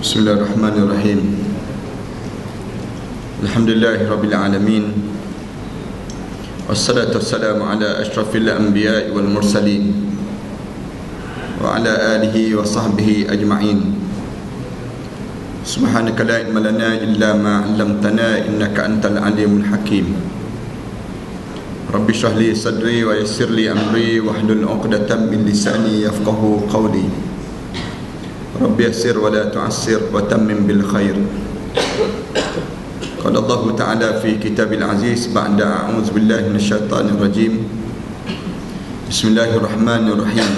Bismillahirrahmanirrahim. Alhamdulillahirabbil alamin. Wassalatu wassalamu ala asyrafil anbiya'i wal mursalin wa ala alihi wa sahbihi ajma'in. Subhanaka la ilma lana illa ma 'allamtana innaka antal alimul hakim. Rabbi shrah li sadri wa yassir li amri wahlul 'uqdatam min lisani yafqahu qawli. Rabbi yassir wa la tu'assir wa tammim bil khair. Qala Allah Ta'ala fi kitabil aziz ba'da a'udzu billahi minasyaitonir rajim. Bismillahirrahmanirrahim.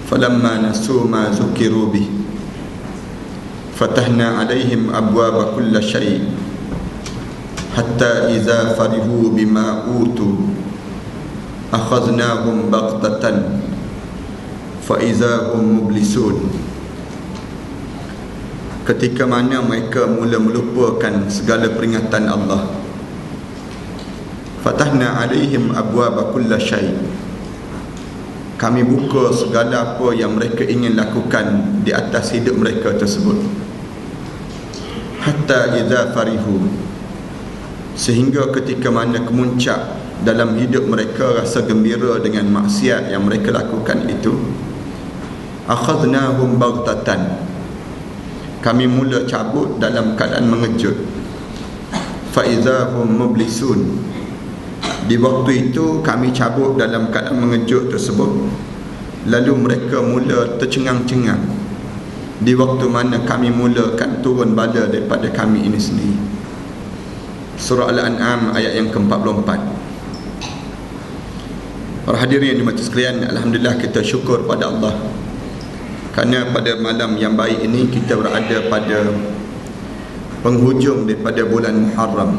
Falamma nasu ma zukiru bih fatahna 'alaihim abwaaba kulli syai' hatta idza farihu bima utu akhadnahum baghtatan فَإِذَا هُمْ مُبْلِسُونَ. Ketika mana mereka mula melupakan segala peringatan Allah, fatahna alaihim abwaaba kulli syai', kami buka segala apa yang mereka ingin lakukan di atas hidup mereka tersebut. Hatta idza farihu, sehingga ketika mana kemuncak dalam hidup mereka rasa gembira dengan maksiat yang mereka lakukan itu, akhadnahum baghtatan, kami mula cabut dalam keadaan mengejut. Fa idza hum mublisun, di waktu itu kami cabut dalam keadaan mengejut tersebut, lalu mereka mula tercengang-cengang di waktu mana kami mulakan turun bala daripada kami ini sendiri. Surah Al-An'am ayat yang ke-44. Para hadirin yang dimati sekalian, alhamdulillah kita syukur pada Allah kerana pada malam yang baik ini kita berada pada penghujung daripada bulan Muharram.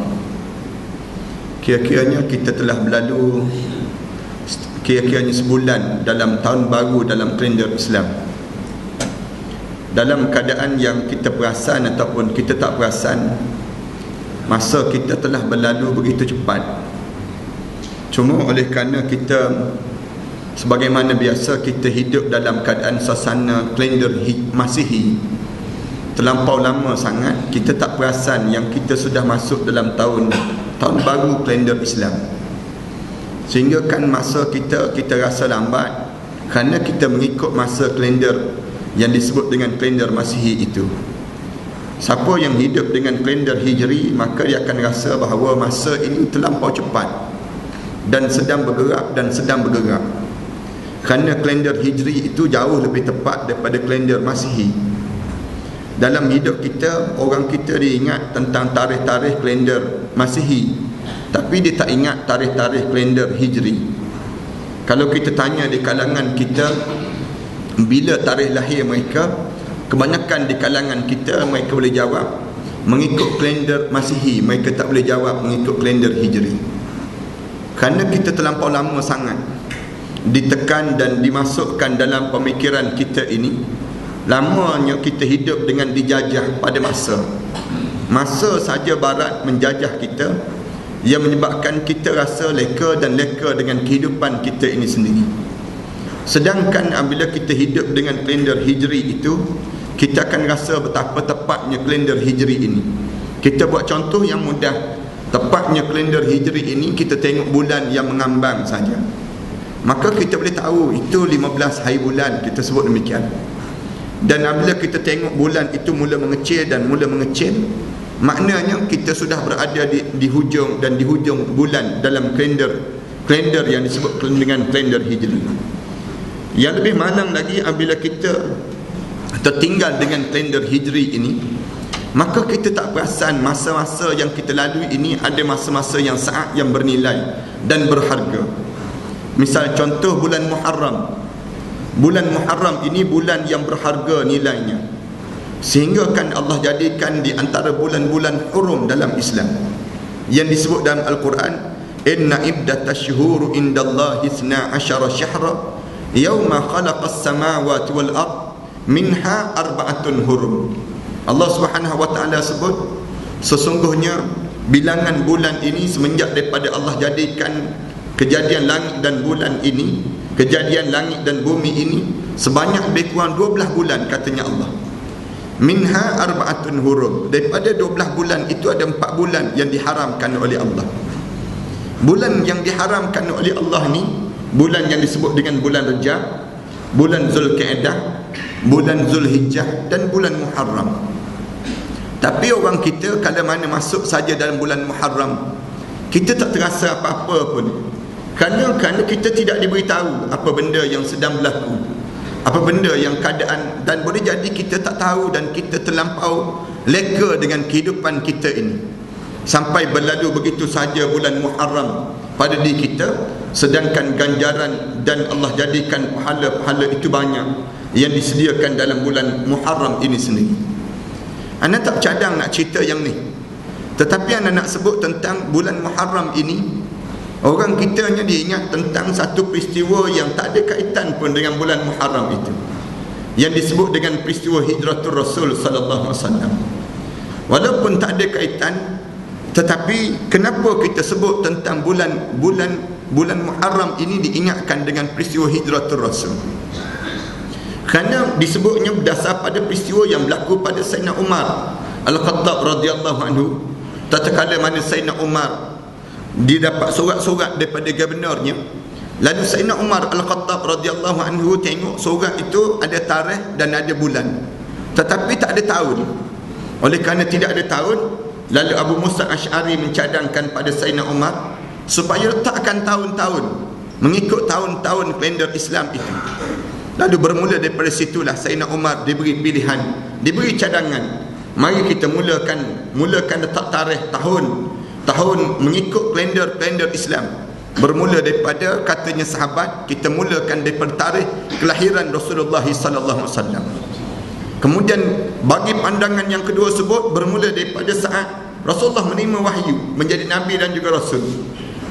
Kira-kiranya kita telah berlalu kira-kiranya sebulan dalam tahun baru dalam kalender Islam. Dalam keadaan yang kita perasan ataupun kita tak perasan, masa kita telah berlalu begitu cepat. Cuma oleh kerana kita sebagaimana biasa kita hidup dalam keadaan suasana kalender Masihi terlampau lama sangat, kita tak perasan yang kita sudah masuk dalam tahun baru kalender Islam. Sehingga kan masa kita rasa lambat kerana kita mengikut masa kalender yang disebut dengan kalender Masihi itu. Siapa yang hidup dengan kalender Hijri, maka dia akan rasa bahawa masa ini terlampau cepat dan sedang bergerak. Kerana kalender Hijri itu jauh lebih tepat daripada kalender Masihi. Dalam hidup kita, orang kita dia ingat tentang tarikh-tarikh kalender Masihi, tapi dia tak ingat tarikh-tarikh kalender Hijri. Kalau kita tanya di kalangan kita bila tarikh lahir mereka, kebanyakan di kalangan kita mereka boleh jawab mengikut kalender Masihi, mereka tak boleh jawab mengikut kalender Hijri. Kerana kita terlampau lama sangat ditekan dan dimasukkan dalam pemikiran kita ini. Lamanya kita hidup dengan dijajah pada masa saja barat menjajah kita, yang menyebabkan kita rasa leka dengan kehidupan kita ini sendiri. Sedangkan apabila kita hidup dengan kalender Hijri itu, kita akan rasa betapa tepatnya kalender Hijri ini. Kita buat contoh yang mudah. Tepatnya kalender Hijri ini, kita tengok bulan yang mengambang saja, maka kita boleh tahu itu 15 hari bulan, kita sebut demikian. Dan apabila kita tengok bulan itu mula mengecil, maknanya kita sudah berada di hujung bulan dalam kalender yang disebut dengan kalender Hijri. Yang lebih malang lagi, apabila kita tertinggal dengan kalender Hijri ini, maka kita tak perasan masa-masa yang kita lalui ini ada masa-masa yang sangat yang bernilai dan berharga. Misal contoh bulan Muharram. Bulan Muharram ini bulan yang berharga nilainya, sehingga kan Allah jadikan di antara bulan-bulan hurum dalam Islam yang disebut dalam Al-Quran, inna iddatash syuhur indallahi 12 syahra yawma khalaqas samawati wal ard minha arba'atun hurum. Allah Subhanahu wa taala sebut, sesungguhnya bilangan bulan ini semenjak daripada Allah jadikan kejadian langit dan bulan ini, kejadian langit dan bumi ini sebanyak lebih kurang 12 bulan, katanya Allah. minha arba'atun hurum, daripada 12 bulan itu ada 4 bulan yang diharamkan oleh Allah. Bulan yang diharamkan oleh Allah ni bulan yang disebut dengan bulan Rajab, bulan Zulkaidah, bulan Zulhijjah dan bulan Muharram. Tapi orang kita kalau mana masuk saja dalam bulan Muharram, kita tak terasa apa-apa pun. Kerana kita tidak diberitahu apa benda yang sedang berlaku, apa benda yang keadaan, dan boleh jadi kita tak tahu dan kita terlampau leka dengan kehidupan kita ini sampai berlalu begitu saja bulan Muharram pada diri kita, sedangkan ganjaran dan Allah jadikan pahala-pahala itu banyak yang disediakan dalam bulan Muharram ini sendiri. Anda tak cadang nak cerita yang ni, tetapi anda nak sebut tentang bulan Muharram ini, orang kita hanya diingat tentang satu peristiwa yang tak ada kaitan pun dengan bulan Muharram itu, yang disebut dengan peristiwa Hijratul Rasul sallallahu alaihi wasallam. Walaupun tak ada kaitan, tetapi kenapa kita sebut tentang bulan Muharram ini diingatkan dengan peristiwa Hijratul Rasul? Kerana disebutnya berdasar pada peristiwa yang berlaku pada Sayyidina Umar Al-Khattab radhiyallahu anhu, tatkala mana Sayyidina Umar dia dapat surat-surat daripada gubernurnya. Lalu Sayyidina Umar Al-Khattab radhiyallahu anhu tengok surat itu ada tarikh dan ada bulan, tetapi tak ada tahun. Oleh kerana tidak ada tahun, lalu Abu Musa Asy'ari mencadangkan pada Sayyidina Umar supaya letakkan tahun-tahun mengikut tahun-tahun kalender Islam itu. Lalu bermula daripada situlah Sayyidina Umar diberi pilihan, diberi cadangan, mari kita mulakan letak tarikh tahun mengikut kalender Islam. Bermula daripada, katanya sahabat, kita mulakan daripada tarikh kelahiran Rasulullah sallallahu alaihi wasallam. Kemudian bagi pandangan yang kedua sebut bermula daripada saat Rasulullah menerima wahyu menjadi nabi dan juga rasul.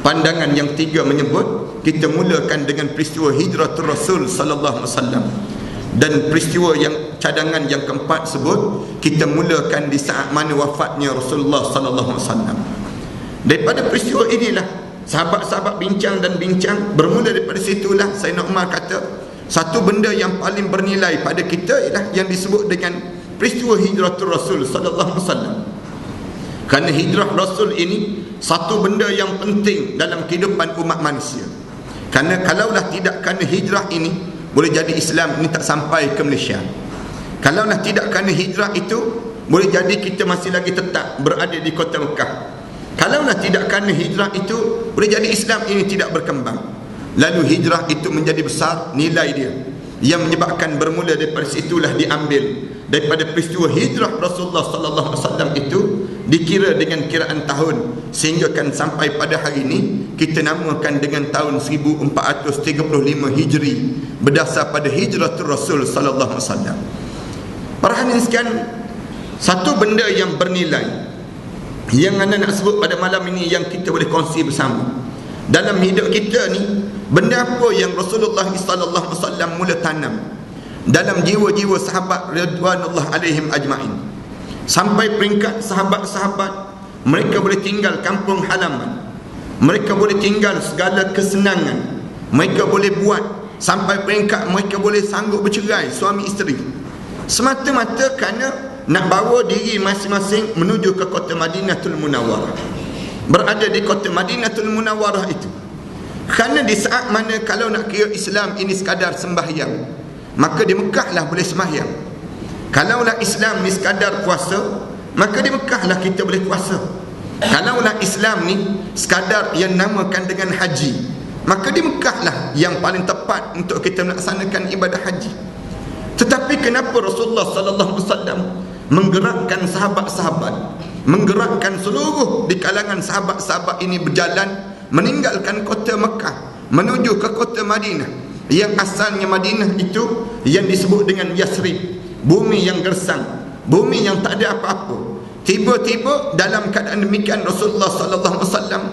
Pandangan yang tiga menyebut kita mulakan dengan peristiwa Hijratul Rasul sallallahu alaihi wasallam, dan peristiwa yang cadangan yang keempat sebut kita mulakan di saat mana wafatnya Rasulullah sallallahu alaihi wasallam. Daripada peristiwa inilah sahabat-sahabat bincang dan bincang. Bermula daripada situlah Sayyidina Umar kata satu benda yang paling bernilai pada kita ialah yang disebut dengan peristiwa Hijratul Rasul sallallahu alaihi wasallam. Kerana hijrah Rasul ini satu benda yang penting dalam kehidupan umat manusia. Kerana kalaulah tidak kerana hijrah ini, boleh jadi Islam ini tak sampai ke Malaysia. Kalaulah tidak kerana hijrah itu, boleh jadi kita masih lagi tetap berada di kota Mekah. Kalaulah tidak kerana hijrah itu, boleh jadi Islam ini tidak berkembang. Lalu hijrah itu menjadi besar nilai dia, yang menyebabkan bermula daripada situlah diambil daripada peristiwa hijrah Rasulullah sallallahu alaihi wasallam itu dikira dengan kiraan tahun, sehingga kan sampai pada hari ini kita namakan dengan tahun 1435 Hijri berdasar pada hijratul Rasul sallallahu alaihi wasallam. Para hadirin sekalian, satu benda yang bernilai yang anda nak sebut pada malam ini yang kita boleh kongsi bersama dalam hidup kita ni, benda apa yang Rasulullah sallallahu alaihi wasallam mula tanam dalam jiwa-jiwa sahabat radhiyallahu alaihim ajma'in, sampai peringkat sahabat-sahabat mereka boleh tinggal kampung halaman, mereka boleh tinggal segala kesenangan, mereka boleh buat sampai peringkat mereka boleh sanggup bercerai suami isteri, semata-mata kerana nak bawa diri masing-masing menuju ke kota Madinatul Munawwarah, berada di kota Madinatul Munawwarah itu. Kerana di saat mana kalau nak kira Islam ini sekadar sembahyang, maka di Mekah lah boleh sembahyang. Kalaulah Islam ni sekadar puasa, maka di Mekah lah kita boleh puasa. Kalaulah Islam ni sekadar yang namakan dengan haji, maka di Mekah lah yang paling tepat untuk kita melaksanakan ibadah haji. Tetapi kenapa Rasulullah sallallahu alaihi wasallam menggerakkan sahabat-sahabat, menggerakkan seluruh di kalangan sahabat-sahabat ini berjalan meninggalkan kota Mekah menuju ke kota Madinah, yang asalnya Madinah itu yang disebut dengan Yasrib, bumi yang gersang, bumi yang tak ada apa-apa. Tiba-tiba dalam keadaan demikian Rasulullah sallallahu alaihi wasallam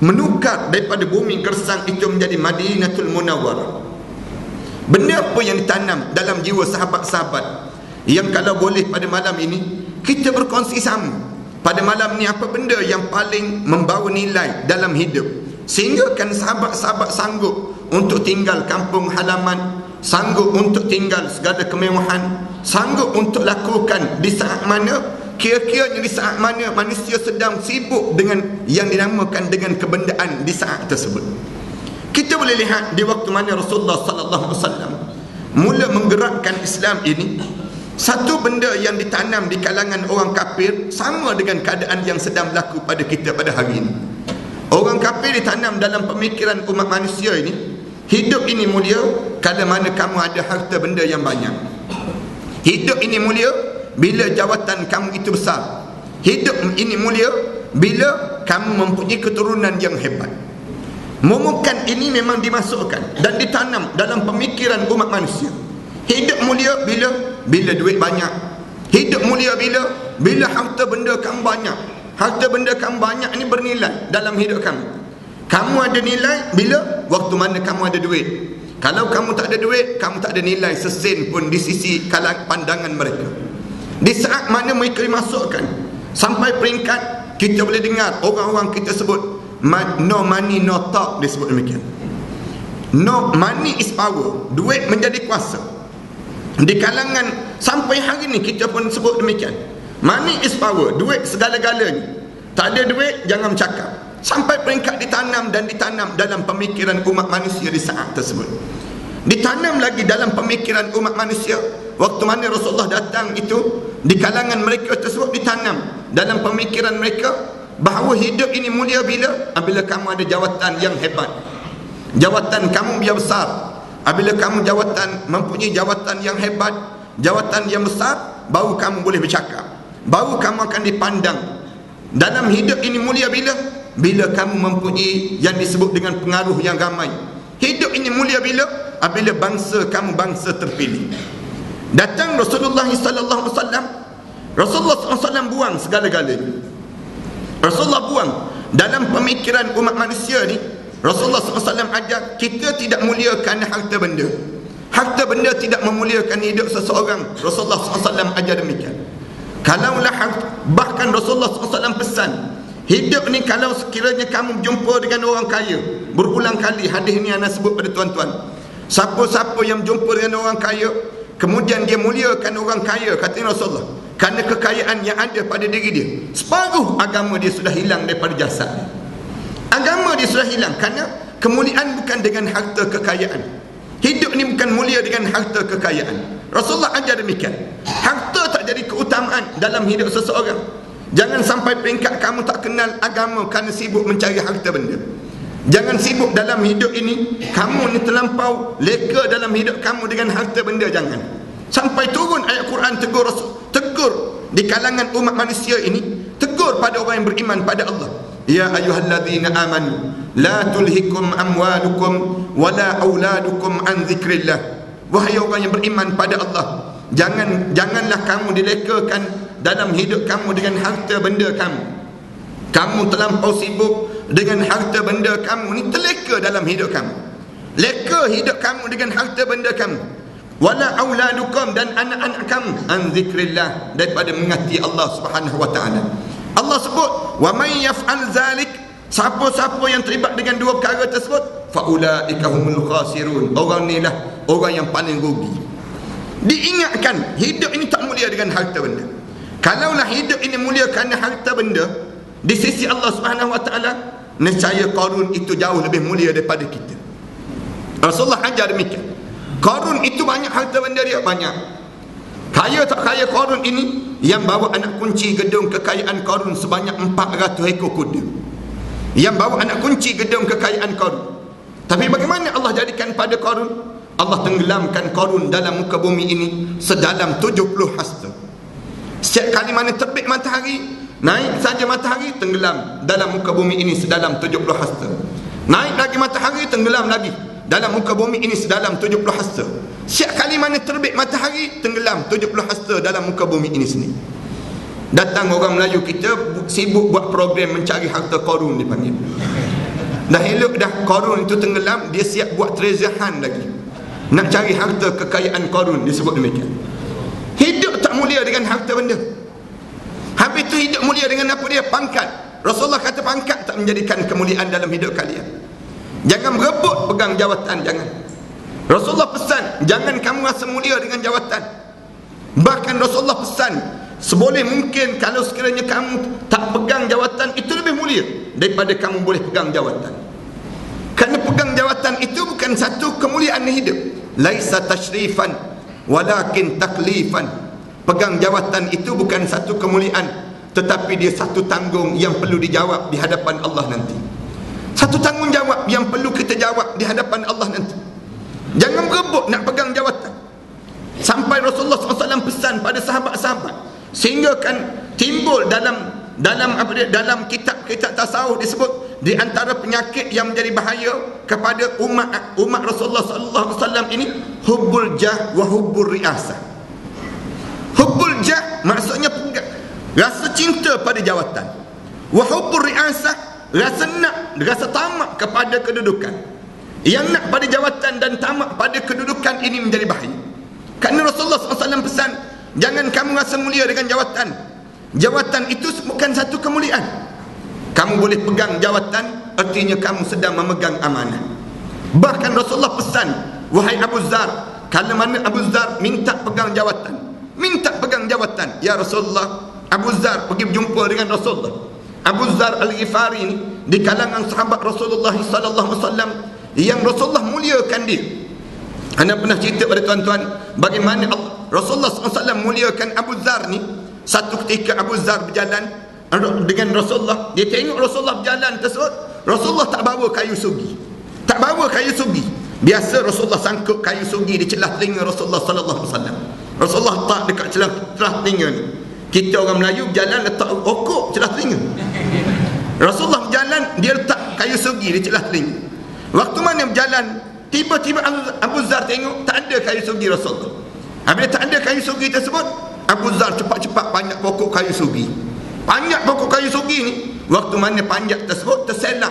menukar daripada bumi gersang itu menjadi Madinatul Munawwarah. Benda apa yang ditanam dalam jiwa sahabat-sahabat yang kalau boleh pada malam ini kita berkongsi sama. Pada malam ni apa benda yang paling membawa nilai dalam hidup, sehingga kan sahabat-sahabat sanggup untuk tinggal kampung halaman, sanggup untuk tinggal segala kemewahan, sanggup untuk lakukan di saat mana, kira-kiranya di saat mana manusia sedang sibuk dengan yang dinamakan dengan kebendaan di saat tersebut. Kita boleh lihat di waktu mana Rasulullah sallallahu alaihi wasallam mula menggerakkan Islam ini, satu benda yang ditanam di kalangan orang kafir sama dengan keadaan yang sedang berlaku pada kita pada hari ini. Orang kafir ditanam dalam pemikiran umat manusia ini, hidup ini mulia kalau mana kamu ada harta benda yang banyak. Hidup ini mulia bila jawatan kamu itu besar. Hidup ini mulia bila kamu mempunyai keturunan yang hebat. Momokan ini memang dimasukkan dan ditanam dalam pemikiran umat manusia. Hidup mulia bila duit banyak. Hidup mulia bila harta benda kamu banyak. Harta benda kamu banyak ini bernilai dalam hidup kamu. Kamu ada nilai bila waktu mana kamu ada duit. Kalau kamu tak ada duit, kamu tak ada nilai sesen pun di sisi pandangan mereka. Di saat mana mereka dimasukkan sampai peringkat kita boleh dengar orang-orang kita sebut no money no talk, disebut demikian. No money is power, duit menjadi kuasa. Di kalangan sampai hari ni kita pun sebut demikian. Money is power, duit segala-galanya. Tak ada duit jangan bercakap. Sampai peringkat ditanam dalam pemikiran umat manusia di saat tersebut. Ditanam lagi dalam pemikiran umat manusia waktu mana Rasulullah datang itu, di kalangan mereka tersebut ditanam dalam pemikiran mereka bahawa hidup ini mulia bila kamu ada jawatan yang hebat. Jawatan kamu biar besar. Apabila kamu mempunyai jawatan yang hebat, jawatan yang besar, baru kamu boleh bercakap, baru kamu akan dipandang. Dalam hidup ini mulia bila kamu mempunyai yang disebut dengan pengaruh yang ramai. Hidup ini mulia apabila bangsa kamu bangsa terpilih. Datang Rasulullah sallallahu alaihi wasallam. Rasulullah sallallahu alaihi wasallam buang segala-galanya. Rasulullah buang dalam pemikiran umat manusia ni. Rasulullah sallallahu alaihi wasallam ajar kita tidak muliakan harta benda. Harta benda tidak memuliakan hidup seseorang. Rasulullah sallallahu alaihi wasallam ajar demikian. Kalaulah bahkan Rasulullah sallallahu alaihi wasallam pesan, hidup ni kalau sekiranya kamu jumpa dengan orang kaya, berulang kali hadis ni anda sebut pada tuan-tuan, siapa-siapa yang jumpa dengan orang kaya kemudian dia muliakan orang kaya, kata Rasulullah, kerana kekayaan yang ada pada diri dia, separuh agama dia sudah hilang daripada jasad dia. Agama dia sudah hilang kerana kemuliaan bukan dengan harta kekayaan. Hidup ni bukan mulia dengan harta kekayaan. Rasulullah ajar demikian. Harta tak jadi keutamaan dalam hidup seseorang. Jangan sampai peringkat kamu tak kenal agama kerana sibuk mencari harta benda. Jangan sibuk dalam hidup ini, kamu ni terlampau leka dalam hidup kamu dengan harta benda. Jangan sampai turun ayat Quran tegur di kalangan umat manusia ini, tegur pada orang yang beriman pada Allah. Ya ayyuhalladzina amanu la tulhikum amwalukum wala auladukum an zikrillah. Wahai orang yang beriman pada Allah, janganlah kamu dilekakan dalam hidup kamu dengan harta benda kamu. Kamu terlampau sibuk dengan harta benda kamu ni, terleka dalam hidup kamu. Leka hidup kamu dengan harta benda kamu. Wala auladukum, dan anak-anak kamu, an zikrillah, daripada mengasihi Allah Subhanahu wa taala. Allah sebut wa may yaf'al zalik, siapa-siapa yang terlibat dengan dua perkara tersebut, fa ulaika humul khasirun, orang ni lah orang yang paling rugi. Diingatkan hidup ini tak mulia dengan harta benda. Kalaulah hidup ini mulia kerana harta benda di sisi Allah Subhanahu wa taala, nescaya Qarun itu jauh lebih mulia daripada kita. Rasulullah ajar demikian. Qarun itu banyak harta benda dia, banyak. Kaya tak kaya Qarun ini, yang bawa anak kunci gedung kekayaan Qarun sebanyak 400 ekor kuda. Yang bawa anak kunci gedung kekayaan Qarun. Tapi bagaimana Allah jadikan pada Qarun? Allah tenggelamkan Qarun dalam muka bumi ini sedalam 70 hasta. Setiap kali mana terbit matahari, naik saja matahari, tenggelam dalam muka bumi ini sedalam 70 hasta. Naik lagi matahari, tenggelam lagi dalam muka bumi ini sedalam 70 hasta. Setiap kali mana terbit matahari, tenggelam 70 hasta dalam muka bumi ini sendiri. Datang orang Melayu kita sibuk buat program mencari harta Qarun dipanggil. Dah elok dah Qarun itu tenggelam, dia siap buat treasure hunt lagi, nak cari harta kekayaan Qarun, disebut demikian. Hidup tak mulia dengan harta benda. Habis tu hidup mulia dengan apa dia? Pangkat. Rasulullah kata pangkat tak menjadikan kemuliaan dalam hidup kalian. Jangan berebut pegang jawatan, jangan. Rasulullah pesan, jangan kamu rasa mulia dengan jawatan. Bahkan Rasulullah pesan, seboleh mungkin kalau sekiranya kamu tak pegang jawatan, itu lebih mulia daripada kamu boleh pegang jawatan. Kerana pegang jawatan itu bukan satu kemuliaan hidup. Laisa tashrifan walakin taklifan. Pegang jawatan itu bukan satu kemuliaan, tetapi dia satu tanggung yang perlu dijawab di hadapan Allah nanti. Satu tanggungjawab yang perlu kita jawab di hadapan Allah nanti. Jangan berebut nak pegang jawatan. Sampai Rasulullah SAW pesan pada sahabat-sahabat, sehingga kan timbul dalam kitab-kitab tasawuf disebut di antara penyakit yang menjadi bahaya kepada umat Rasulullah SAW ini, hubbul jah wa hubbur riasah. Hubbul jah maksudnya rasa cinta pada jawatan, wa hubbur riasah rasa tamak kepada kedudukan. Yang nak pada jawatan dan tamak pada kedudukan ini menjadi bahaya. Kerana Rasulullah SAW pesan, jangan kamu rasa mulia dengan jawatan. Jawatan itu bukan satu kemuliaan. Kamu boleh pegang jawatan, artinya kamu sedang memegang amanah. Bahkan Rasulullah pesan, wahai Abu Zar, kalau mana Abu Zar minta pegang jawatan, ya Rasulullah, Abu Zar pergi berjumpa dengan Rasulullah. Abu Zar Al-Ghifari ini di kalangan sahabat Rasulullah SAW yang Rasulullah muliakan dia. Anda pernah cerita pada tuan-tuan bagaimana Rasulullah SAW muliakan Abu Zar ni. Satu ketika Abu Zar berjalan dengan Rasulullah, dia tengok Rasulullah berjalan tersebut, Rasulullah tak bawa kayu sugi. Biasa Rasulullah sangkut kayu sugi di celah telinga Rasulullah SAW. Rasulullah letak dekat celah telinga ni. Kita orang Melayu berjalan letak okok celah telinga. Rasulullah berjalan, dia letak kayu sugi di celah telinga. Waktu mana berjalan, tiba-tiba Abu Zar tengok tak ada kayu sugi Rasulullah. Apabila tak ada kayu sugi tersebut, Abu Zar cepat-cepat panjat pokok kayu sugi. Panjat pokok kayu sugi ni, waktu mana panjat tersebut terselak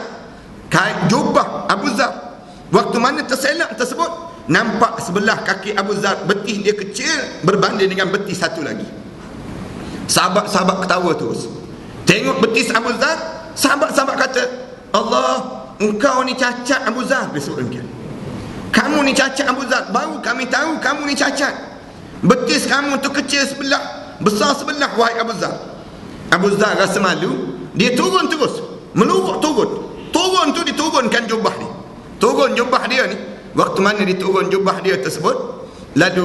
jubah Abu Zar. Waktu mana terselak tersebut, nampak sebelah kaki Abu Zar, betis dia kecil berbanding dengan betis satu lagi. Sahabat-sahabat ketawa terus. Tengok betis Abu Zar, sahabat-sahabat kata, Allah, engkau ni cacat Abu Zar. Dia sebut demikian. Kamu ni cacat Abu Zar. Baru kami tahu kamu ni cacat. Betis kamu tu kecil sebelah, besar sebelah, wahai Abu Zar. Abu Zar rasa malu, dia turun terus, meluruk turun tu diturunkan jubah dia. Turun jubah dia ni. Waktu mana diturun jubah dia tersebut, lalu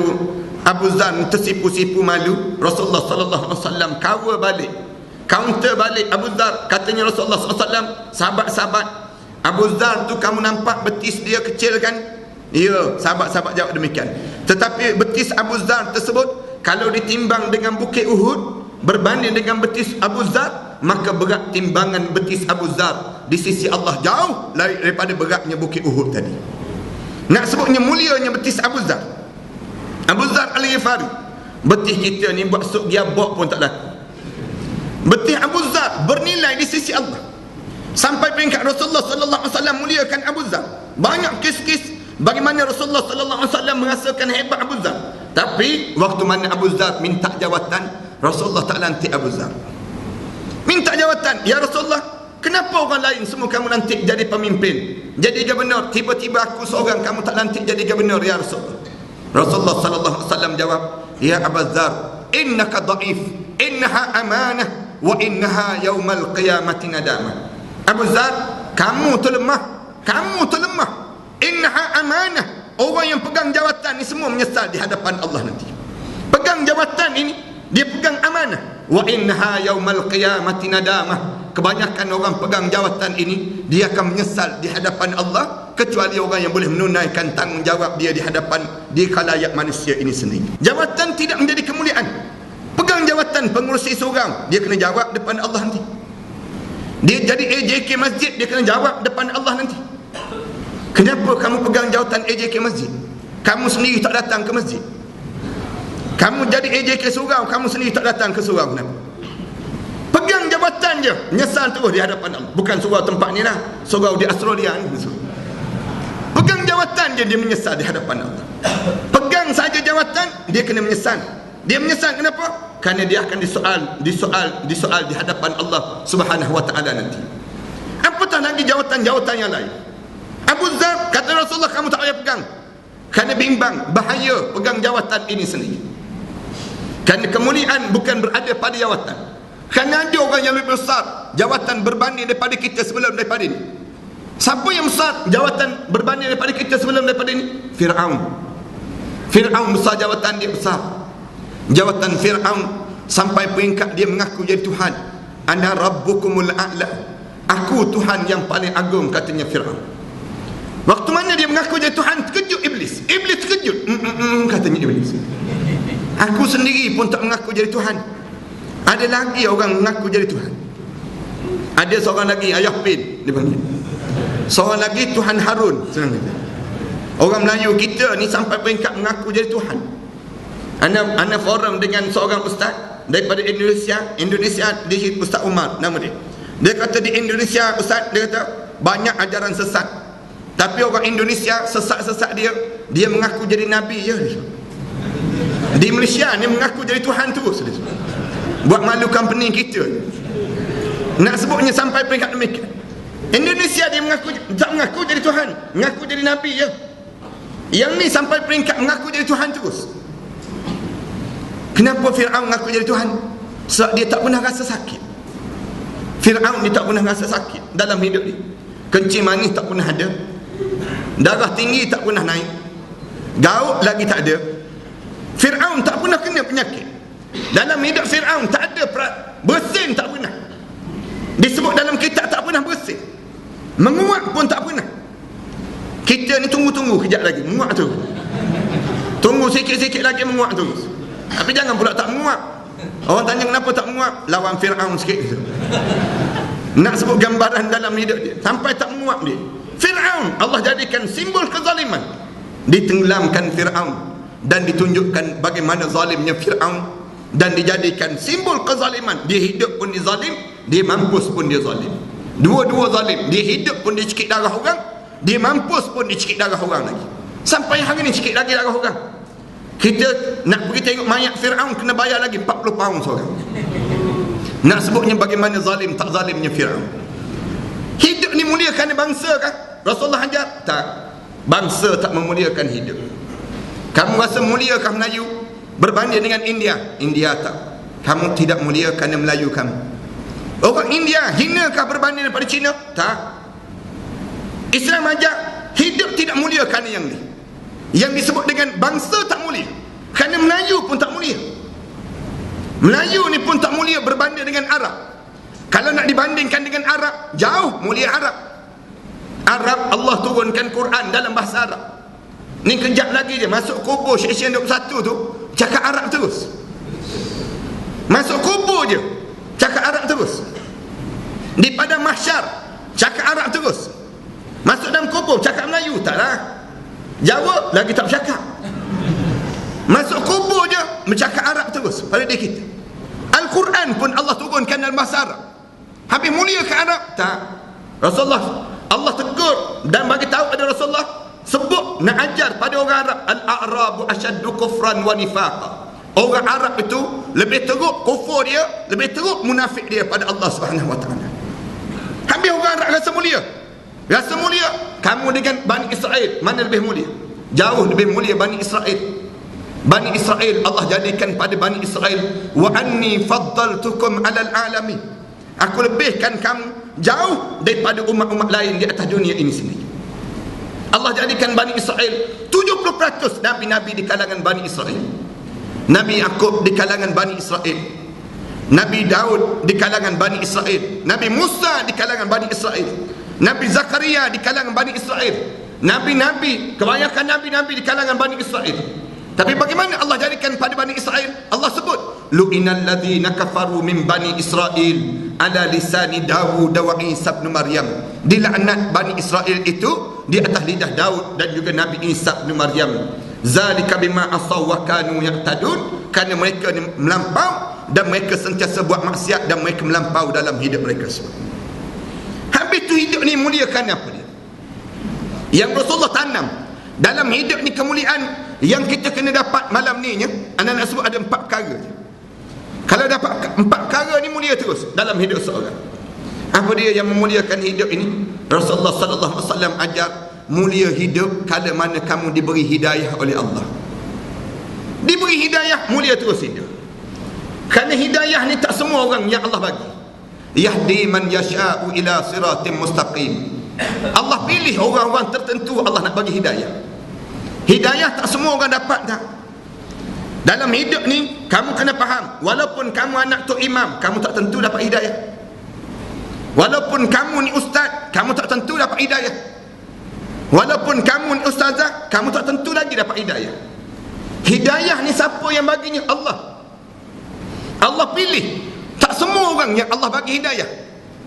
Abu Zar tersipu-sipu malu. Rasulullah SAW counter balik Abu Zar. Katanya Rasulullah SAW, sahabat-sahabat, Abu Zar tu kamu nampak betis dia kecil kan? Ya, sahabat-sahabat jawab demikian. Tetapi betis Abu Zar tersebut, kalau ditimbang dengan bukit Uhud berbanding dengan betis Abu Zar, maka berat timbangan betis Abu Zar di sisi Allah jauh daripada beratnya bukit Uhud tadi. Nak sebutnya mulianya betis Abu Zar. Abu Zar Al-Ghifari. Betis kita ni buat sup giabok pun tak laku. Betis Abu Zar bernilai di sisi Allah. Sampai peringkat Rasulullah SAW muliakan Abu Zar. Banyak kes-kes bagaimana Rasulullah SAW merasakan hebat Abu Zar. Tapi waktu mana Abu Zar minta jawatan, Rasulullah tak lantik Abu Zar. Minta jawatan, ya Rasulullah, kenapa orang lain semua kamu lantik jadi pemimpin, jadi gubernur, tiba-tiba aku seorang kamu tak lantik jadi gubernur, ya Rasulullah. Rasulullah SAW jawab, ya Abu Zar, innaka dhaif, innaha amanah, wa innaha yaumal qiyamati nadamah. Abu Zar, kamu tu lemah. Innaha amanah. Orang yang pegang jawatan ni semua menyesal di hadapan Allah nanti. Pegang jawatan ini, dia pegang amanah. Wa innaha yaumal qiyamati nadamah. Kebanyakan orang pegang jawatan ini, dia akan menyesal di hadapan Allah, kecuali orang yang boleh menunaikan tanggungjawab dia di hadapan di khalayak manusia ini sendiri. Jawatan tidak menjadi kemuliaan. Pegang jawatan pengurusi seorang, dia kena jawab depan Allah nanti. Dia jadi AJK masjid, dia kena jawab depan Allah nanti. Kenapa kamu pegang jawatan AJK masjid? Kamu sendiri tak datang ke masjid. Kamu jadi AJK surau, kamu sendiri tak datang ke surau. Kenapa? Pegang jabatan je, menyesal terus di hadapan Allah. Bukan surau tempat ni lah, surau di Australia ni. Pegang jawatan je, dia menyesal di hadapan Allah. Pegang saja jawatan, dia kena menyesal. Dia menyesal kenapa? Kerana dia akan disoal di hadapan Allah Subhanahu wa taala nanti. Apatah lagi jawatan-jawatan yang lain. Abu Zar kata Rasulullah, kamu tak boleh pegang, kerana bimbang bahaya pegang jawatan ini sendiri. Kerana kemuliaan bukan berada pada jawatan. Kerana ada orang yang lebih besar jawatan berbanding daripada kita sebelum daripada ini. Siapa yang besar jawatan berbanding daripada kita sebelum daripada ini? Fir'aun. Fir'aun besar, jawatan dia besar. Jawatan Fir'aun sampai peringkat dia mengaku jadi Tuhan. Ana rabbukumul a'la, aku Tuhan yang paling agung, katanya Fir'aun. Waktu mana dia mengaku jadi Tuhan, terkejut Iblis. Iblis terkejut. Katanya Iblis, aku sendiri pun tak mengaku jadi Tuhan, ada lagi orang mengaku jadi Tuhan. Ada seorang lagi, Ayah Pin dipanggil. Seorang lagi Tuhan Harun, senang kata. Orang Melayu kita ni sampai peringkat mengaku jadi Tuhan. Ana forum dengan seorang ustaz daripada Indonesia, dia Ustaz Umar nama dia. Dia kata di Indonesia, ustaz, dia kata banyak ajaran sesat. Tapi orang Indonesia sesat-sesat dia mengaku jadi nabi je. Di Malaysia ni mengaku jadi Tuhan terus. Buat malu company kita. Nak sebutnya sampai peringkat demikian. Indonesia dia tak mengaku jadi Tuhan, mengaku jadi nabi je. Yang ni sampai peringkat mengaku jadi Tuhan terus. Kenapa Fir'aun mengaku jadi Tuhan? Sebab dia tak pernah rasa sakit. Fir'aun dia tak pernah rasa sakit dalam hidup dia. Kencing manis tak pernah ada, darah tinggi tak pernah naik, gaut lagi tak ada. Fir'aun tak pernah kena penyakit. Dalam hidup Fir'aun tak ada bersin, tak pernah. Disebut dalam kitab tak pernah bersin. Menguap pun tak pernah. Kita ni tunggu kejap lagi menguap tu. Tunggu sikit-sikit lagi menguap terus. Tapi jangan pula tak menguap. Orang tanya kenapa tak menguap, lawan Fir'aun sikit. Nak sebut gambaran dalam hidup dia, sampai tak menguap dia. Fir'aun Allah jadikan simbol kezaliman. Ditenggelamkan Fir'aun dan ditunjukkan bagaimana zalimnya Fir'aun, dan dijadikan simbol kezaliman. Dia hidup pun dia zalim, dia mampus pun dia zalim. Dua-dua zalim. Dia hidup pun dia cekik darah orang, dia mampus pun dia cekik darah orang lagi. Sampai hari ni cekik lagi darah orang. Kita nak pergi tengok mayat Fir'aun kena bayar lagi 40 pound seorang. Nak sebutnya bagaimana zalim tak zalimnya Fir'aun. Hidup ni mulia kerana bangsa kan? Rasulullah ajar? Tak. Bangsa tak memuliakan hidup. Kamu rasa muliakah Melayu berbanding dengan India? India tak. Kamu tidak mulia kerana Melayu kamu. Orang India hinakah berbanding daripada Cina? Tak. Islam ajar hidup tidak mulia kerana yang ni. Yang disebut dengan bangsa tak mulia, kerana Melayu pun tak mulia. Melayu ni pun tak mulia berbanding dengan Arab. Kalau nak dibandingkan dengan Arab, jauh mulia Arab. Arab Allah turunkan Quran dalam bahasa Arab. Ni kejap lagi je masuk kubur Syekh 21 tu cakap Arab terus. Masuk kubur je cakap Arab terus. Di padang mahsyar cakap Arab terus. Masuk dalam kubur cakap Melayu taklah. Jawab lagi tak bercakap. Masuk kubur je bercakap Arab terus pada diri kita. Al-Quran pun Allah turunkan dalam bahasa Arab. Habis mulia ke Arab? Tak. Rasulullah Allah tegur dan bagi tahu pada Rasulullah, sebut nak ajar pada orang Arab, al-a'rabu asyaddu kufran wa nifaqa. Orang Arab itu lebih teruk kufur dia, lebih teruk munafik dia pada Allah Subhanahu wa taala. Habis orang Arab rasa mulia. Rasa mulia. Kamu dengan Bani Israel, mana lebih mulia? Jauh lebih mulia Bani Israel. Bani Israel Allah jadikan pada Bani Israel, wa anni faddaltukum alal alamin. Aku lebihkan kamu jauh daripada umat-umat lain di atas dunia ini sendiri. Allah jadikan Bani Israel 70% Nabi-Nabi di kalangan Bani Israel. Nabi Yaqub di kalangan Bani Israel, Nabi Daud di kalangan Bani Israel, Nabi Musa di kalangan Bani Israel, Nabi Zakaria di kalangan Bani Israel. Nabi-Nabi, kebanyakan Nabi-Nabi di kalangan Bani Israel. Tapi bagaimana Allah jadikan pada Bani Israel? Allah sebut, lu'inal ladzina kafaru min Bani Israel ala lisani Dawud wa Isa bin Maryam. Dilaknat Bani Israel itu di atas lidah Daud dan juga Nabi Isa bin Maryam. Zalika bima asaw wa kanu yaqtadun. Kerana mereka melampau dan mereka sentiasa buat maksiat dan mereka melampau dalam hidup mereka semua. Habis tu hidup ni muliakan apa dia? Yang Rasulullah tanam dalam hidup ni kemuliaan yang kita kena dapat malam ni nya, anda nak sebut ada 4 perkara je. Kalau dapat 4 perkara ni mulia terus dalam hidup seorang. Apa dia yang memuliakan hidup ini? Rasulullah sallallahu alaihi wasallam ajar mulia hidup kalau mana kamu diberi hidayah oleh Allah. Diberi hidayah, mulia terus hidup. Kerana hidayah ni tak semua orang yang Allah bagi. Yahdi man yasha'u ila siratim mustaqim. Allah pilih orang-orang tertentu Allah nak bagi hidayah. Hidayah tak semua orang dapat tak. Dalam hidup ni kamu kena faham, walaupun kamu anak tok imam, kamu tak tentu dapat hidayah. Walaupun kamu ni ustaz, kamu tak tentu dapat hidayah. Walaupun kamu ni ustazah, kamu tak tentu lagi dapat hidayah. Hidayah ni siapa yang baginya? Allah. Allah pilih. Tak semua orang yang Allah bagi hidayah.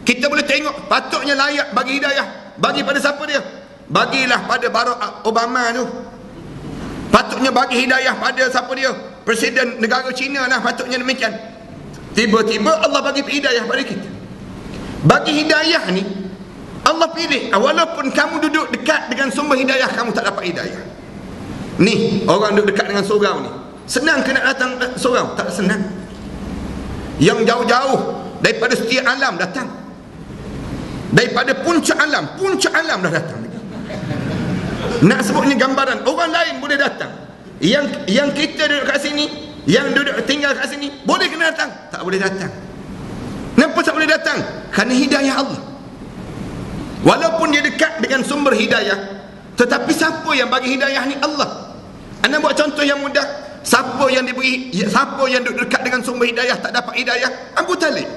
Kita boleh tengok patutnya layak bagi hidayah. Bagi pada siapa dia? Bagilah pada Barack Obama tu. Patutnya bagi hidayah pada siapa dia? Presiden negara China lah, patutnya demikian. Tiba-tiba Allah bagi hidayah pada kita. Bagi hidayah ni Allah pilih. Walaupun kamu duduk dekat dengan sumber hidayah, kamu tak dapat hidayah. Ni orang duduk dekat dengan surau ni, senang ke nak datang surau? Tak senang. Yang jauh-jauh daripada setiap alam datang, daripada puncak alam dah datang. Nak sebutnya gambaran, orang lain boleh datang. Yang kita duduk kat sini, yang duduk tinggal kat sini, boleh kena datang? Tak boleh datang. Kenapa tak boleh datang? Kerana hidayah Allah. Walaupun dia dekat dengan sumber hidayah, tetapi siapa yang bagi hidayah ni? Allah. Anda buat contoh yang mudah. Siapa yang diberi, siapa yang duduk dekat dengan sumber hidayah tak dapat hidayah? Abu Talib.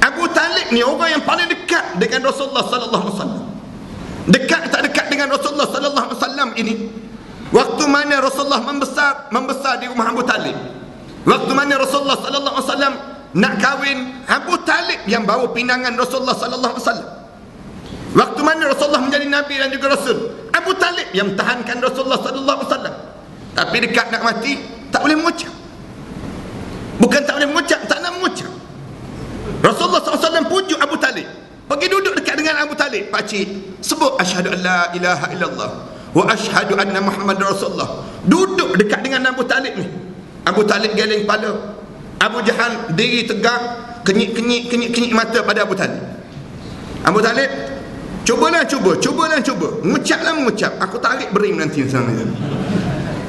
Abu Talib ni orang yang paling dekat dengan Rasulullah sallallahu alaihi wasallam. Dekat tak dekat dengan Rasulullah sallallahu alaihi wasallam ini, waktu mana Rasulullah membesar di rumah Abu Talib, waktu mana Rasulullah sallallahu alaihi wasallam nak kahwin, Abu Talib yang bawa pinangan Rasulullah sallallahu alaihi wasallam. Waktu mana Rasulullah menjadi nabi dan juga rasul, Abu Talib yang tahankan Rasulullah sallallahu alaihi wasallam. Tapi dekat nak mati tak boleh mengucap. Bukan tak boleh mengucap, tak nak mengucap. Rasulullah SAW pujuk Abu Talib, pergi duduk dekat dengan Abu Talib. Pakcik, sebut asyhadu an la ilaha illallah wa asyhadu anna Muhammad Rasulullah. Duduk dekat dengan Abu Talib ni. Abu Talib geleng kepala. Abu Jahal diri tegak, kenyik mata pada Abu Talib. Abu Talib, cubalah. Mengucap. Aku tarik berim nanti sana.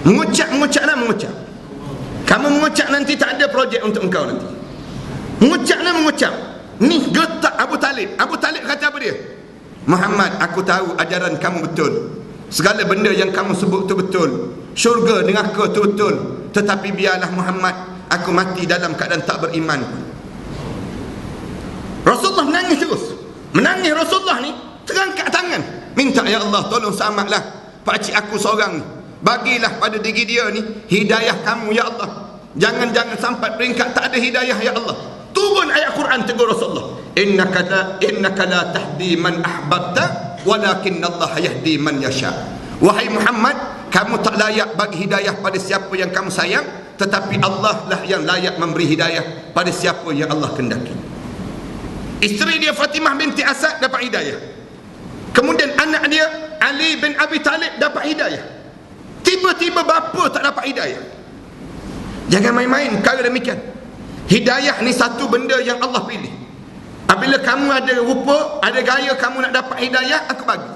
Mengucap. Kamu mengucap nanti tak ada projek untuk engkau nanti. Mengucap. Ni getak Abu Talib. Abu Talib kata apa dia? Muhammad, aku tahu ajaran kamu betul. Segala benda yang kamu sebut tu betul. Syurga neraka tu betul. Tetapi biarlah Muhammad, aku mati dalam keadaan tak beriman. Rasulullah menangis terus. Menangis Rasulullah ni, terangkat tangan, minta, ya Allah tolong selamatlah pakcik aku seorang ni. Bagilah pada diri dia ni hidayah kamu, ya Allah. Jangan sampai peringkat tak ada hidayah, ya Allah. Turun ayat Quran tegur Rasulullah, innaka la tahdi man ahbabta walakin Allah yahdi man yasha. Wahai Muhammad, kamu tak layak bagi hidayah pada siapa yang kamu sayang, tetapi Allah lah yang layak memberi hidayah pada siapa yang Allah kehendaki. Isteri dia Fatimah binti Asad dapat hidayah. Kemudian anak dia Ali bin Abi Talib dapat hidayah. Tiba-tiba bapa tak dapat hidayah. Jangan main-main perkara demikian. Hidayah ni satu benda yang Allah pilih. Apabila kamu ada rupa, ada gaya kamu nak dapat hidayah, aku bagi.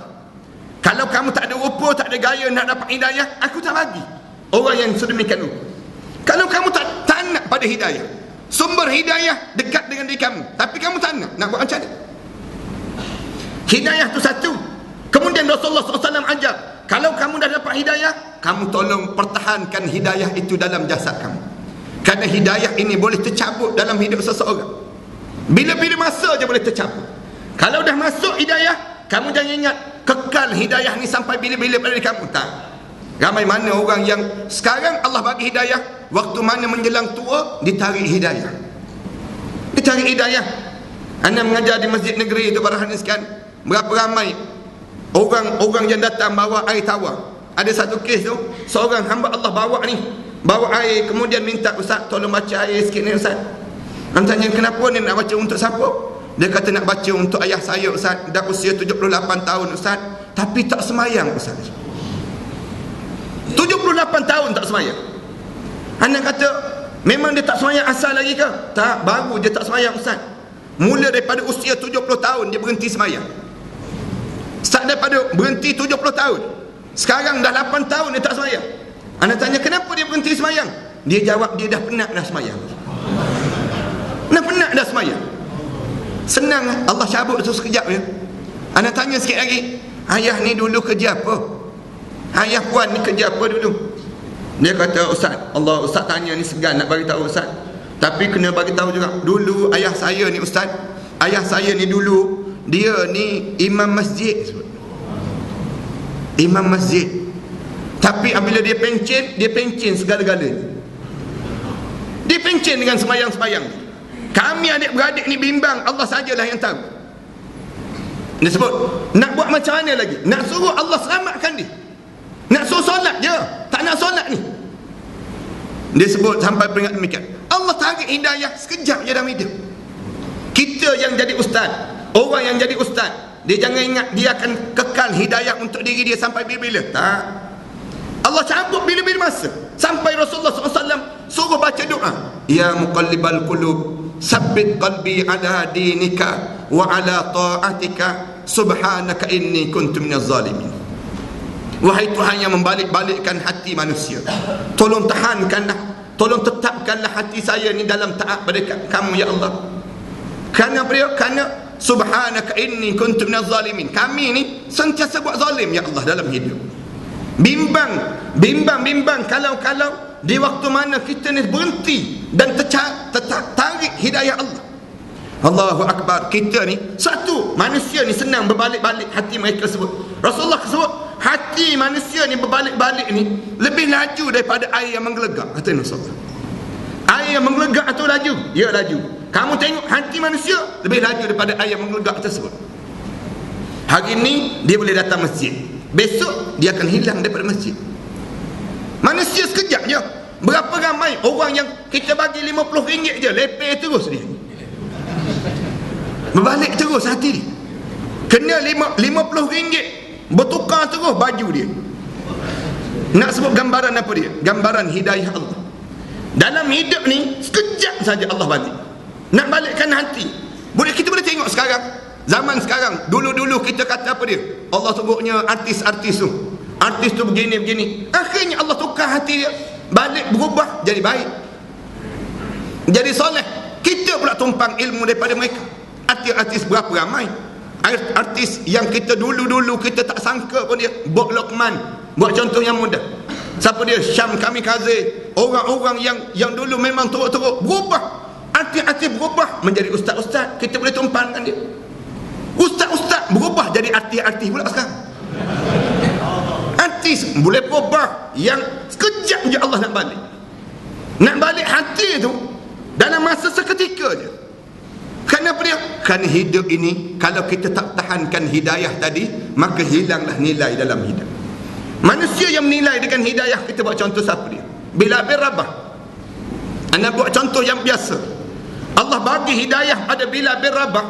Kalau kamu tak ada rupa, tak ada gaya nak dapat hidayah, aku tak bagi. Orang yang sedemikian rupa. Kalau kamu tak nak pada hidayah, sumber hidayah dekat dengan diri kamu, tapi kamu tak nak buat macam mana? Hidayah tu satu. Kemudian Rasulullah SAW ajar, kalau kamu dah dapat hidayah, kamu tolong pertahankan hidayah itu dalam jasad kamu. Kerana hidayah ini boleh tercabut dalam hidup seseorang. Bila-bila masa je boleh tercabut. Kalau dah masuk hidayah, kamu jangan ingat kekal hidayah ni sampai bila-bila pada diri kamu. Tak. Ramai mana orang yang sekarang Allah bagi hidayah, waktu mana menjelang tua ditarik hidayah. Ditarik hidayah. Anda mengajar di masjid negeri itu para hadirin sekalian, berapa ramai orang yang datang bawa air tawar. Ada satu kes tu, seorang hamba Allah bawa air, kemudian minta, Ustaz tolong baca air sikit ni Ustaz. Anda tanya, kenapa ni nak baca untuk siapa? Dia kata, nak baca untuk ayah saya Ustaz, dah usia 78 tahun Ustaz, tapi tak semayang Ustaz. 78 tahun tak semayang. Anda kata, memang dia tak semayang asal lagi ke? Tak, baru dia tak semayang Ustaz. Mula daripada usia 70 tahun dia berhenti semayang. Start daripada berhenti 70 tahun, sekarang dah 8 tahun dia tak semayang. Anda tanya, kenapa dia berhenti semayang? Dia jawab dia dah penat dah semayang. Dah penat dah semayang. Senang, Allah cabut tu sekejap je. Anak tanya sikit lagi, ayah ni dulu kerja apa? Ayah puan ni kerja apa dulu? Dia kata, Ustaz tanya ni segan nak bagi tahu Ustaz. Tapi kena bagi tahu juga, dulu ayah saya ni Ustaz, ayah saya ni dulu dia ni imam masjid. Imam masjid. Tapi apabila dia pencen segala-galanya. Dia pencen dengan semayang-semayang. Kami adik-beradik ni bimbang, Allah sajalah yang tahu. Dia sebut, nak buat macam mana lagi? Nak suruh Allah selamatkan dia. Nak suruh solat je, tak nak solat ni. Dia sebut sampai peringat demikian. Allah tarik hidayah sekejap je dalam hidup. Kita yang jadi ustaz, orang yang jadi ustaz, dia jangan ingat dia akan kekal hidayah untuk diri dia sampai bila-bila. Tak. Allah cabut bila-bila masa. Sampai Rasulullah SAW suruh baca doa, ya muqallibal qulub, sabbit qalbi ala dinika wa ala ta'atika, subhanaka inni kuntu minaz zalimin. Wahai Tuhan yang membalik-balikkan hati manusia, tolong tahankanlah, tolong tetapkanlah hati saya ni dalam taat pada kamu ya Allah. Kerana subhanaka inni kuntu minaz zalimin, kami ni sentiasa buat zalim ya Allah dalam hidup. Bimbang kalau di waktu mana kita ni berhenti dan tarik hidayah Allah. Allahu Akbar. Kita ni satu, manusia ni senang berbalik-balik hati mereka sebut. Rasulullah sebut hati manusia ni berbalik-balik ni lebih laju daripada air yang menggelegak, kata Rasulullah. Air yang menggelegak tu laju, ya laju. Kamu tengok hati manusia lebih laju daripada air yang menggelegak tersebut. Hari ni dia boleh datang masjid, besok dia akan hilang daripada masjid. Manusia sekejap je. Berapa ramai orang yang kita bagi RM50 je, lepeh terus dia, berbalik terus hati dia. Kena RM50, bertukar terus baju dia. Nak sebut gambaran apa dia? Gambaran hidayah Allah. Dalam hidup ni sekejap saja Allah balik. Nak balikkan hati. Kita boleh tengok sekarang, zaman sekarang. Dulu-dulu kita kata apa dia? Allah sebutnya artis-artis tu, artis tu begini-begini. Akhirnya Allah tukar hati dia, balik berubah jadi baik, jadi soleh. Kita pula tumpang ilmu daripada mereka. Artis-artis berapa ramai? Artis yang kita dulu-dulu kita tak sangka pun dia. Bob Lokman, buat contoh yang mudah. Siapa dia? Syam Kamikaze. Orang-orang yang dulu memang teruk-teruk berubah. Artis-artis berubah menjadi ustaz-ustaz. Kita boleh tumpangkan dia. Ustaz-ustaz berubah jadi artis-artis pula sekarang. Artis boleh berubah yang sekejap je Allah nak balik. Nak balik hati tu dalam masa seketika je. Kenapa dia? Kerana hidup ini kalau kita tak tahankan hidayah tadi, maka hilanglah nilai dalam hidup. Manusia yang menilai dengan hidayah, kita buat contoh siapa dia? Bilal bin Rabah. Anda buat contoh yang biasa. Allah bagi hidayah pada Bilal bin Rabah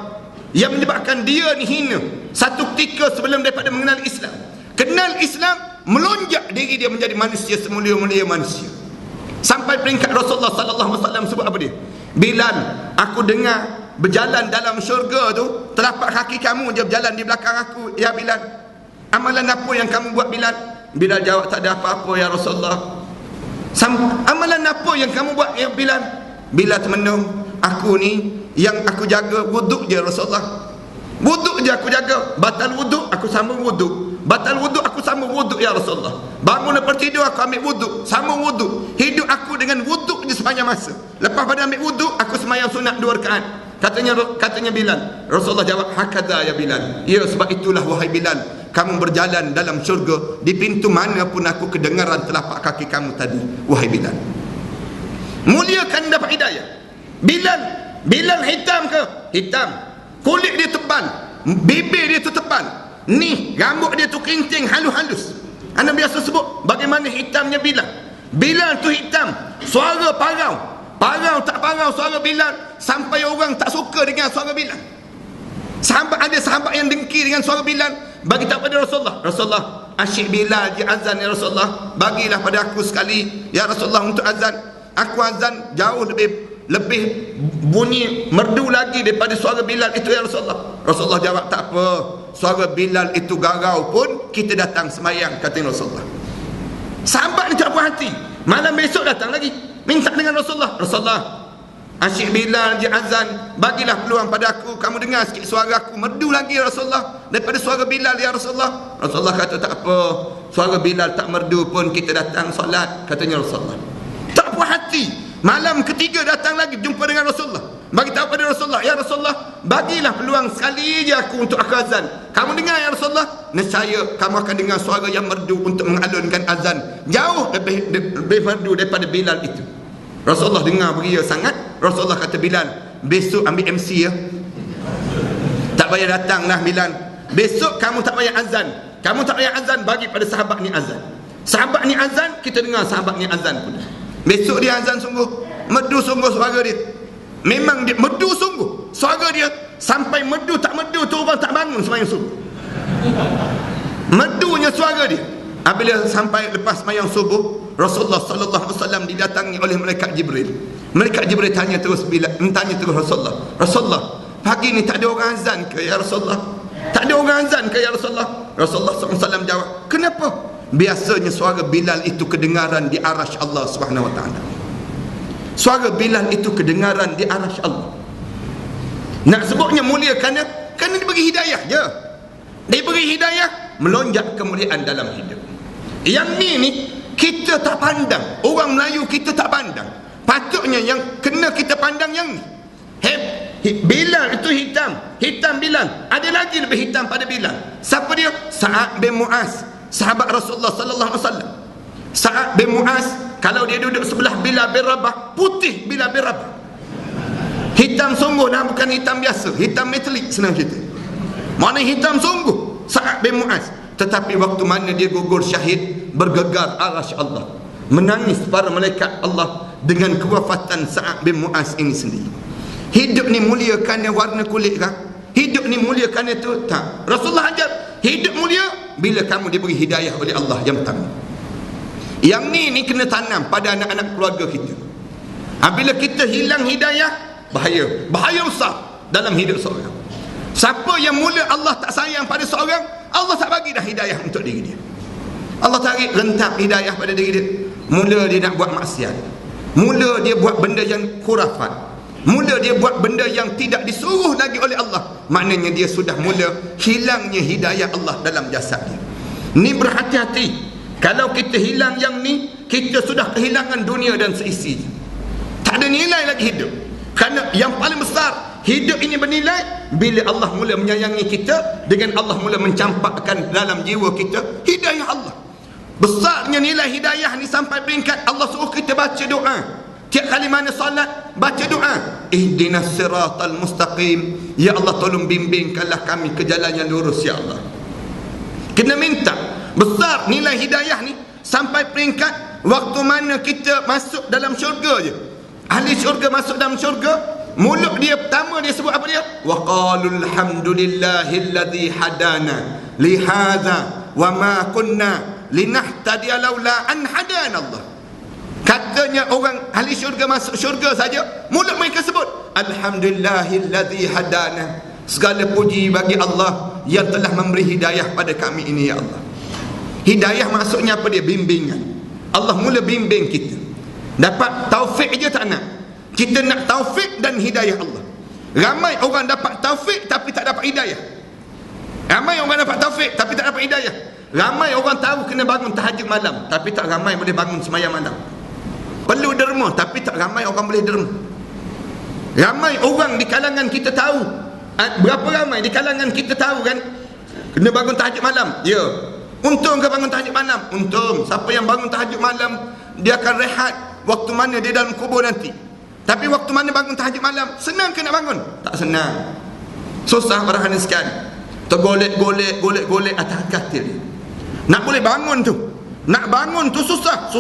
yang menyebabkan dia ni hina satu ketika sebelum daripada mengenal Islam. Kenal Islam, melonjak diri dia menjadi manusia semulia-mulia manusia. Sampai peringkat Rasulullah sallallahu alaihi wasallam sebut apa dia? Bilal, aku dengar berjalan dalam syurga tu, telapak kaki kamu je berjalan di belakang aku, ya Bilal. Amalan apa yang kamu buat, Bilal? Bilal jawab, tak ada apa-apa ya Rasulullah. Amalan apa yang kamu buat, ya Bilal? Bilal termenung, aku ni yang aku jaga wuduk je Rasulullah. Wuduk je aku jaga. Batal wuduk, aku sambung wuduk. Batal wuduk, aku sambung wuduk ya Rasulullah. Bangun lepas tidur, aku ambil wuduk, sambung wuduk. Hidup aku dengan wuduk je sepanjang masa. Lepas pada ambil wuduk, aku sembahyang sunat 2 rakaat. Katanya Bilal. Rasulullah jawab, hakadha ya Bilal. Ya, sebab itulah wahai Bilal, kamu berjalan dalam syurga, di pintu mana pun aku kedengaran telapak kaki kamu tadi, wahai Bilal. Muliakan dapat hidayah. Bilal hitam ke? Hitam. Kulit dia tebal, bibir dia tu tebal, ni rambut dia tu kerincing halus-halus. Anda biasa sebut bagaimana hitamnya Bilal. Bilal tu hitam, suara parau tak parau suara Bilal, sampai orang tak suka dengan suara Bilal. Ada sahabat yang dengki dengan suara Bilal. Bagi tak pada Rasulullah, asyik Bilal je azan ya Rasulullah, bagilah pada aku sekali ya Rasulullah untuk azan. Aku azan jauh lebih bunyi merdu lagi daripada suara Bilal itu ya Rasulullah. Rasulullah jawab, tak apa, suara Bilal itu garau pun kita datang semayang, kata Rasulullah. Sahabat ni tak puas hati, malam besok datang lagi. minta dengan Rasulullah. Rasulullah, Asyik Bilal je azan, bagilah peluang pada aku, kamu dengar sikit suara aku. Merdu lagi Rasulullah daripada suara Bilal, ya Rasulullah. Rasulullah kata, tak apa, suara Bilal tak merdu pun kita datang solat, katanya Rasulullah. Tak puas hati, malam ketiga datang lagi jumpa dengan Rasulullah, bagi tahu pada Rasulullah, ya Rasulullah, bagilah peluang sekali je aku untuk aku azan. Kamu dengar ya Rasulullah, nescaya kamu akan dengar suara yang merdu untuk mengalunkan azan, jauh lebih merdu daripada Bilal itu. Rasulullah dengar beria sangat. Rasulullah kata, Bilal, besok ambil MC ya, tak payah datang lah Bilal, besok kamu tak payah azan, kamu tak payah azan, bagi pada sahabat ni azan. Sahabat ni azan, kita dengar sahabat ni azan pun. Besok dia azan sungguh, merdu sungguh suara dia. Memang dia merdu sungguh suara dia, sampai merdu tak merdu tu orang tak bangun sembahyang subuh. Merdunya suara dia. Apabila sampai lepas sembahyang subuh, Rasulullah sallallahu alaihi wasallam didatangi oleh malaikat Jibril. Malaikat Jibril tanya terus Rasulullah, Rasulullah, pagi ni tak ada orang azan ke ya Rasulullah? Tak ada orang azan ke ya Rasulullah? Rasulullah sallallahu alaihi wasallam jawab, kenapa? Biasanya suara Bilal itu kedengaran di arasy Allah Subhanahu wa taala. Suara Bilal itu kedengaran di arasy Allah. Nak sebutnya mulia kerana diberi hidayah je. Diberi hidayah, melonjak kemuliaan dalam hidup. Yang ni kita tak pandang. Orang Melayu kita tak pandang. Patutnya yang kena kita pandang yang ni. Bilal itu hitam Bilal. Ada lagi lebih hitam pada Bilal. Siapa dia? Sa'ad bin Mu'az, sahabat Rasulullah sallallahu alaihi wasallam. Sa'ad bin Mu'az, kalau dia duduk sebelah Bilal bin Rabah, putih Bilal bin Rabah. Hitam sungguh dah, bukan hitam biasa, hitam metalik, senang cerita. Mana hitam sungguh Sa'ad bin Mu'az. Tetapi waktu mana dia gugur syahid, bergegar arasy Allah, menangis para malaikat Allah dengan kewafatan Sa'ad bin Mu'az ini sendiri. Hidup ni mulia kerana warna kulit kah? Hidup ni mulia kerana itu? Tak. Rasulullah ajar hidup mulia bila kamu diberi hidayah oleh Allah yang pertama. Yang ni kena tanam pada anak-anak keluarga kita. Apabila kita hilang hidayah, bahaya besar dalam hidup seorang. Siapa yang mula Allah tak sayang pada seorang, Allah tak bagi dah hidayah untuk diri dia. Allah tarik rentak hidayah pada diri dia. Mula dia nak buat maksiat, mula dia buat benda yang khurafat, mula dia buat benda yang tidak disuruh lagi oleh Allah. Maknanya dia sudah mula hilangnya hidayah Allah dalam jasad dia. Ni berhati-hati. Kalau kita hilang yang ni, kita sudah kehilangan dunia dan seisi. Tak ada nilai lagi hidup. Kerana yang paling besar, hidup ini bernilai bila Allah mula menyayangi kita, dengan Allah mula mencampakkan dalam jiwa kita hidayah Allah. Besarnya nilai hidayah ni sampai peringkat Allah suruh kita baca doa. Tiap kali mana solat, baca doa. Ihdinas siratal mustaqim. Ya Allah, tolong bimbingkanlah kami ke jalan yang lurus, ya Allah. Kena minta. Besar nilai hidayah ni sampai peringkat waktu mana kita masuk dalam syurga je. Ahli syurga masuk dalam syurga, mulut dia pertama dia sebut apa dia? Wa qalul hamdulillahilladzi hadana li hadza wa ma kunna linahtadiya laula an hadana Allah. Katanya orang ahli syurga masuk syurga saja, mulut mereka sebut alhamdulillahilladzi hadana. Segala puji bagi Allah yang telah memberi hidayah pada kami ini, ya Allah. Hidayah maksudnya apa dia? Bimbingan. Allah mula bimbing kita. Dapat taufik je tak nak. Kita nak taufik dan hidayah Allah. Ramai orang dapat taufik tapi tak dapat hidayah. Ramai orang dapat taufik tapi tak dapat hidayah. Ramai orang tahu kena bangun tahajud malam, tapi tak ramai boleh bangun sembahyang malam. Perlu derma tapi tak ramai orang boleh derma. Ramai orang di kalangan kita tahu, berapa ramai di kalangan kita tahu kan kena bangun tahajud malam. Ya, untung ke bangun tahajud malam? Untung. Siapa yang bangun tahajud malam, dia akan rehat waktu mana dia dalam kubur nanti. Tapi waktu mana bangun tahajud malam, senang ke nak bangun? Tak senang. Susah berahan sekian. Tergolek-golek atas katil. Nak boleh bangun tu, nak bangun tu susah.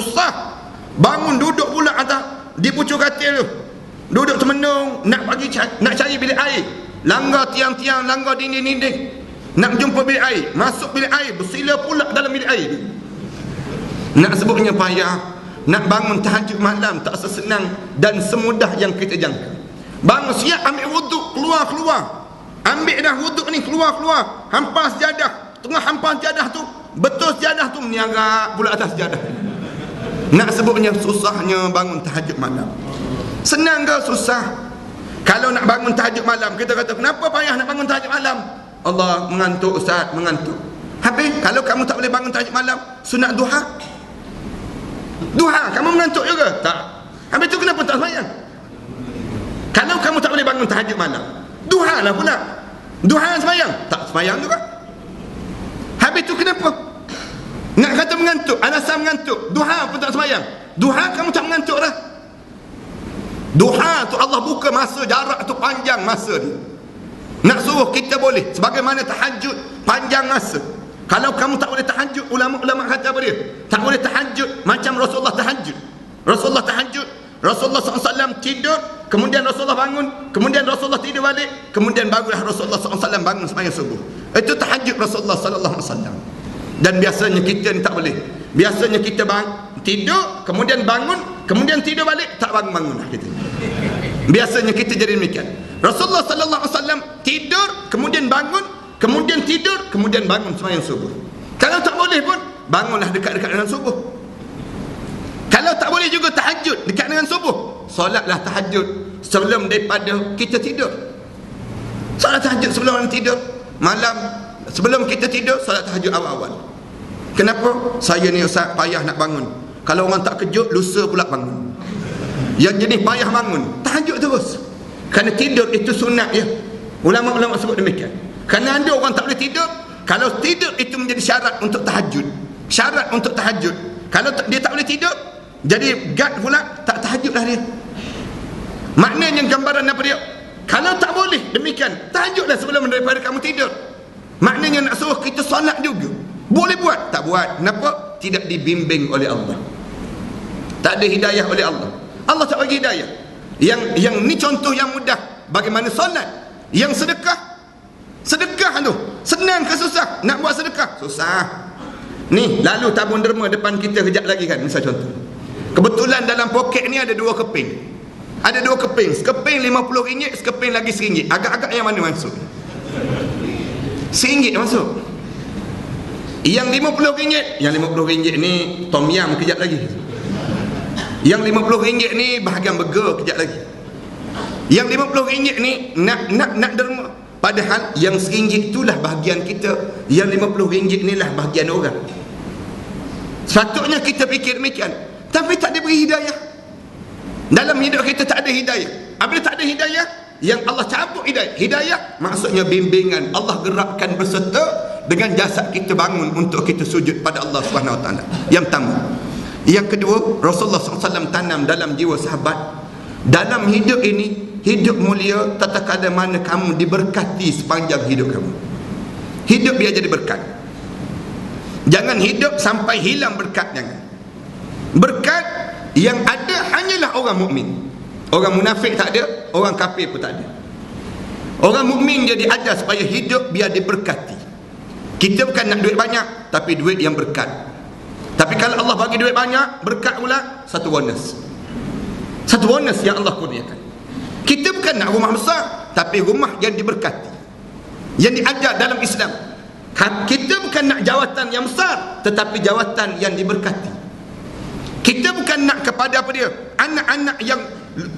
Bangun duduk pula atas di pucuk katil tu, duduk termenung, nak cari bilik air, langgar tiang-tiang, langgar dinding-dinding, nak jumpa bilik air, masuk bilik air, bersila pula dalam bilik air. Nak sebutnya payah. Nak bangun tahajud malam tak sesenang dan semudah yang kita jangka. Bangun siap, ambil wuduk, keluar. Ambil dah wuduk ni, keluar. Hampas sejadah. Tengah hampas sejadah tu, betul sejadah tu meniaga pula atas sejadah. Nak sebutnya susahnya bangun tahajud malam. Senang ke susah? Kalau nak bangun tahajud malam, kita kata kenapa payah nak bangun tahajud malam? Allah, mengantuk Ustaz, mengantuk. Habis kalau kamu tak boleh bangun tahajud malam, sunat duha. Duha kamu mengantuk juga? Tak. Habis tu kenapa tak sembahyang? Kalau kamu tak boleh bangun tahajud malam, duha lah pula. Duha sembahyang? Tak sembahyang juga. Habis tu kenapa? Nak kata mengantuk, alasan mengantuk, duha pun tak sembahyang. Duha kamu tak mengantuk dah. Duha tu Allah buka masa, jarak tu panjang masa dia. Nak suruh kita boleh, sebagaimana tahajud panjang masa. Kalau kamu tak boleh tahajud, ulama-ulama kata apa dia? Tak boleh tahajud macam Rasulullah tahajud. Rasulullah tahajud, Rasulullah SAW tidur, kemudian Rasulullah bangun, kemudian Rasulullah tidur balik, kemudian barulah Rasulullah SAW bangun sembahyang subuh. Itu tahajud Rasulullah SAW. Dan biasanya kita ni tak boleh. Biasanya kita tidur, kemudian bangun, kemudian tidur balik, tak bangun-bangun lah kita. Biasanya kita jadi demikian. Rasulullah SAW tidur, kemudian bangun, kemudian tidur, kemudian bangun sembahyang subuh. Kalau tak boleh pun, bangunlah dekat-dekat dengan subuh. Kalau tak boleh juga tahajud dekat dengan subuh, solatlah tahajud sebelum daripada kita tidur. Solat tahajud sebelum tidur. Malam sebelum kita tidur, solat tahajud awal-awal. Kenapa? Saya ni Ustaz payah nak bangun. Kalau orang tak kejut, lusa pula bangun. Yang jenis payah bangun, tahajud terus. Kerana tidur itu sunat ya. Ulama-ulama sebut demikian. Kerana ada orang tak boleh tidur. Kalau tidur itu menjadi syarat untuk tahajud. Syarat untuk tahajud. Kalau dia tak boleh tidur, jadi gad pula, tak tahajudlah dia. Maknanya gambaran apa dia? Kalau tak boleh demikian, tahajudlah sebelum daripada kamu tidur. Maknanya nak suruh kita solat juga. Boleh buat? Tak buat. Kenapa? Tidak dibimbing oleh Allah. Tak ada hidayah oleh Allah. Allah tak bagi hidayah. Yang ni contoh yang mudah. Bagaimana solat. Yang sedekah. Sedekah tu senang ke susah? Nak buat sedekah? Susah. Ni lalu tabung derma depan kita kejap lagi kan, misal contoh. Kebetulan dalam poket ni ada 2 keping. Ada 2 keping. Sekeping RM50, sekeping lagi RM1. Agak-agak yang mana masuk? RM1 masuk. Yang RM50, yang RM50 ni tom yam kejap lagi. Yang RM50 ni bahagian burger kejap lagi. Yang RM50 ni nak derma. Padahal yang RM1 itulah bahagian kita, yang RM50 inilah bahagian orang. Sepatutnya kita fikir demikian. Tapi tak ada beri hidayah. Dalam hidup kita tak ada hidayah. Apabila tak ada hidayah, yang Allah cabut hidayah. Hidayah maksudnya bimbingan. Allah gerakkan berserta dengan jasad kita bangun untuk kita sujud pada Allah SWT. Yang pertama. Yang kedua, Rasulullah SAW tanam dalam jiwa sahabat, dalam hidup ini, hidup mulia tatkala mana kamu diberkati sepanjang hidup kamu. Hidup biar jadi berkat. Jangan hidup sampai hilang berkat. Jangan. Berkat yang ada hanyalah orang mukmin. Orang munafik tak ada, orang kafir pun tak ada. Orang mukmin dia diajar supaya hidup biar diberkati. Kita bukan nak duit banyak, tapi duit yang berkat. Tapi kalau Allah bagi duit banyak, berkat pula, satu bonus. Satu bonus yang Allah kurniakan. Kita bukan nak rumah besar, tapi rumah yang diberkati, yang diajar dalam Islam. Kita bukan nak jawatan yang besar, tetapi jawatan yang diberkati. Kita bukan nak kepada apa dia, anak-anak yang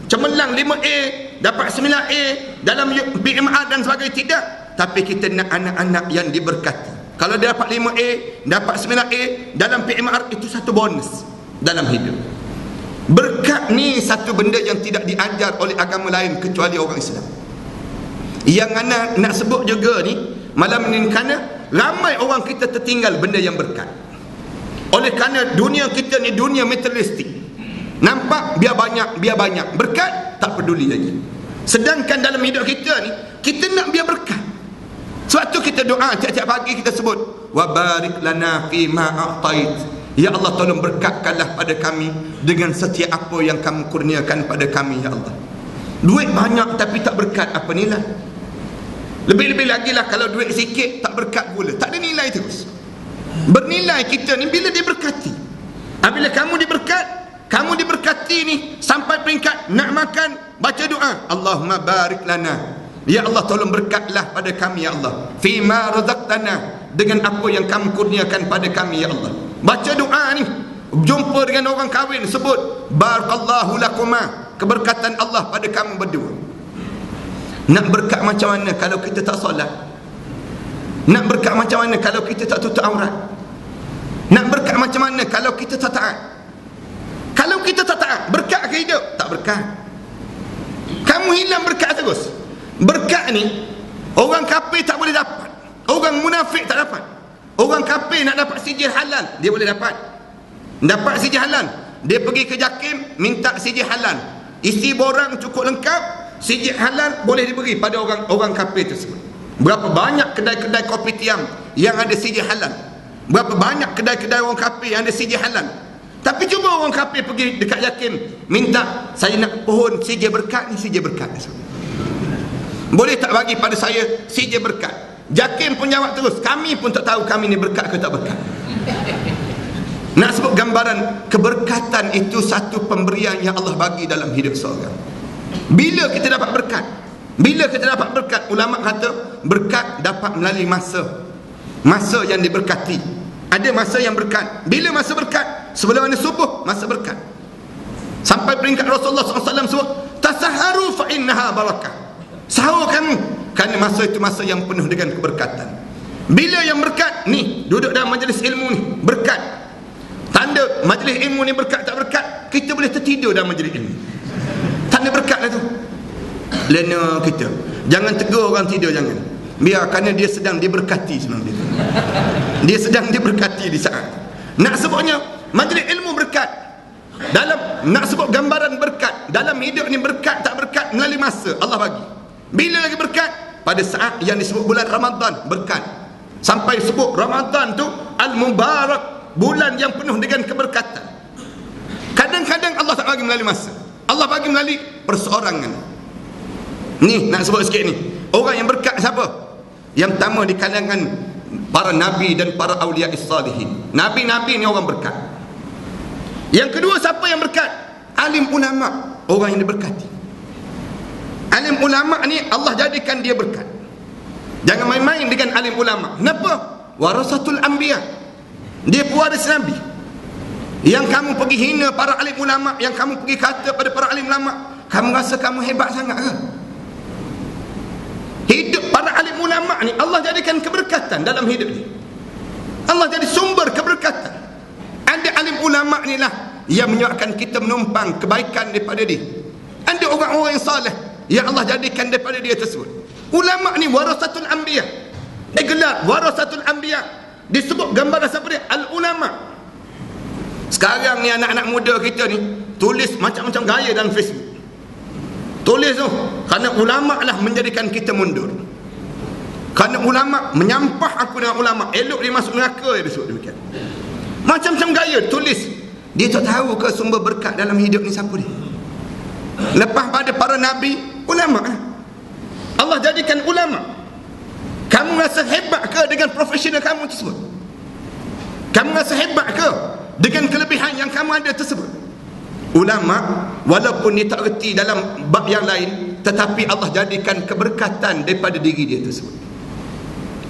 cemerlang 5A dapat 9A dalam PMR dan sebagainya. Tidak. Tapi kita nak anak-anak yang diberkati. Kalau dia dapat 5A, dapat 9A dalam PMR, itu satu bonus dalam hidup. Berkat ni satu benda yang tidak diajar oleh agama lain kecuali orang Islam. Yang anak nak sebut juga ni malam ni, kerana ramai orang kita tertinggal benda yang berkat. Oleh kerana dunia kita ni dunia materialistik. Nampak biar banyak, berkat tak peduli lagi. Sedangkan dalam hidup kita ni, kita nak biar berkat. Sebab tu kita doa tiap-tiap pagi, kita sebut wa barik lana fi ma a'tait. Ya Allah, tolong berkatkanlah pada kami dengan setiap apa yang kamu kurniakan pada kami, ya Allah. Duit banyak tapi tak berkat, apa nilai? Lebih-lebih lagi lah kalau duit sikit tak berkat pula, tak ada nilai terus. Bernilai kita ni bila diberkati. Bila kamu diberkati ni sampai peringkat nak makan, baca doa, Allahumma barik lana. Ya Allah, tolong berkatlah pada kami, ya Allah. Fima razaqtana, dengan apa yang kamu kurniakan pada kami, ya Allah. Baca doa ni, jumpa dengan orang kahwin, sebut barakallahu lakuma, keberkatan Allah pada kamu berdua. Nak berkat macam mana kalau kita tak solat? Nak berkat macam mana kalau kita tak tutup aurat? Nak berkat macam mana kalau kita tak taat? Kalau kita tak taat, berkat ke hidup? Tak berkat. Kamu hilang berkat terus. Berkat ni orang kafir tak boleh dapat, orang munafik tak dapat. Orang kafir nak dapat sijil halal, dia boleh dapat. Dapat sijil halal, dia pergi ke JAKIM minta sijil halal, isi borang cukup lengkap, sijil halal boleh diberi pada orang kafir tersebut. Berapa banyak kedai-kedai kopi tiam yang ada sijil halal? Berapa banyak kedai-kedai orang kafir yang ada sijil halal? Tapi cuba orang kafir pergi dekat JAKIM minta, saya nak pohon sijil berkat ni, sijil berkat. Boleh tak bagi pada saya sijil berkat? JAKIM pun jawab terus, kami pun tak tahu kami ni berkat ke tak berkat. Nak sebut gambaran keberkatan itu satu pemberian yang Allah bagi dalam hidup seorang. Bila kita dapat berkat? Bila kita dapat berkat? Ulama kata berkat dapat melalui masa yang diberkati. Ada masa yang berkat. Bila masa berkat? Sebelum ada subuh, masa berkat. Sampai peringkat Rasulullah SAW sebut, tasaharu fa innaha barakah. Sahur kamu, kerana masa itu masa yang penuh dengan keberkatan. Bila yang berkat ni, duduk dalam majlis ilmu ni, berkat. Tanda majlis ilmu ni berkat tak berkat, kita boleh tertidur dalam majlis ilmu. Tanda berkat lah tu. Lena kita, jangan tegur orang tidur, jangan. Biar, kerana dia sedang diberkati sebenarnya. Dia sedang diberkati di saat. Nak sebutnya majlis ilmu berkat. Dalam nak sebut gambaran berkat dalam hidup ni, berkat tak berkat melalui masa Allah bagi. Bila lagi berkat? Pada saat yang disebut bulan Ramadan, berkat. Sampai sebut Ramadan tu Al-Mubarak, bulan yang penuh dengan keberkatan. Kadang-kadang Allah tak bagi melalui masa, Allah bagi melalui perseorangan. Ni nak sebut sikit ni, orang yang berkat siapa? Yang pertama di kalangan para nabi dan para awliya salihin. Nabi-nabi ni orang berkat. Yang kedua, siapa yang berkat? Alim ulama, orang yang diberkati. Alim ulama ni Allah jadikan dia berkat. Jangan main-main dengan alim ulama. Kenapa? Warasatul anbiya, dia pewaris Nabi. Yang kamu pergi hina para alim ulama, yang kamu pergi kata pada para alim ulama, kamu rasa kamu hebat sangat ke? Hidup para alim ulama ni Allah jadikan keberkatan dalam hidup ni. Allah jadi sumber keberkatan. Ada alim ulama ni lah yang menyebabkan kita menumpang kebaikan daripada dia. Ada orang-orang yang saleh yang Allah jadikan daripada dia tersebut. Ulama ni warasatul anbiya. Dia gelar warasatul anbiya. Disebut gambaran siapa dia? Al-ulama. Sekarang ni anak-anak muda kita ni tulis macam-macam gaya dalam Facebook. Tulis tu kerana ulama lah menjadikan kita mundur. Kerana ulama, menyampah aku dengan ulama, elok dia masuk neraka, dia disebut demikian. Macam-macam gaya tulis. Dia tak tahu ke sumber berkat dalam hidup ni siapa dia? Lepas pada para nabi, ulama. Allah jadikan ulama. Kamu rasa hebat ke dengan profesional kamu tersebut? Kamu rasa hebat ke dengan kelebihan yang kamu ada tersebut? Ulama, walaupun dia tak reti dalam bab yang lain, tetapi Allah jadikan keberkatan daripada diri dia tersebut.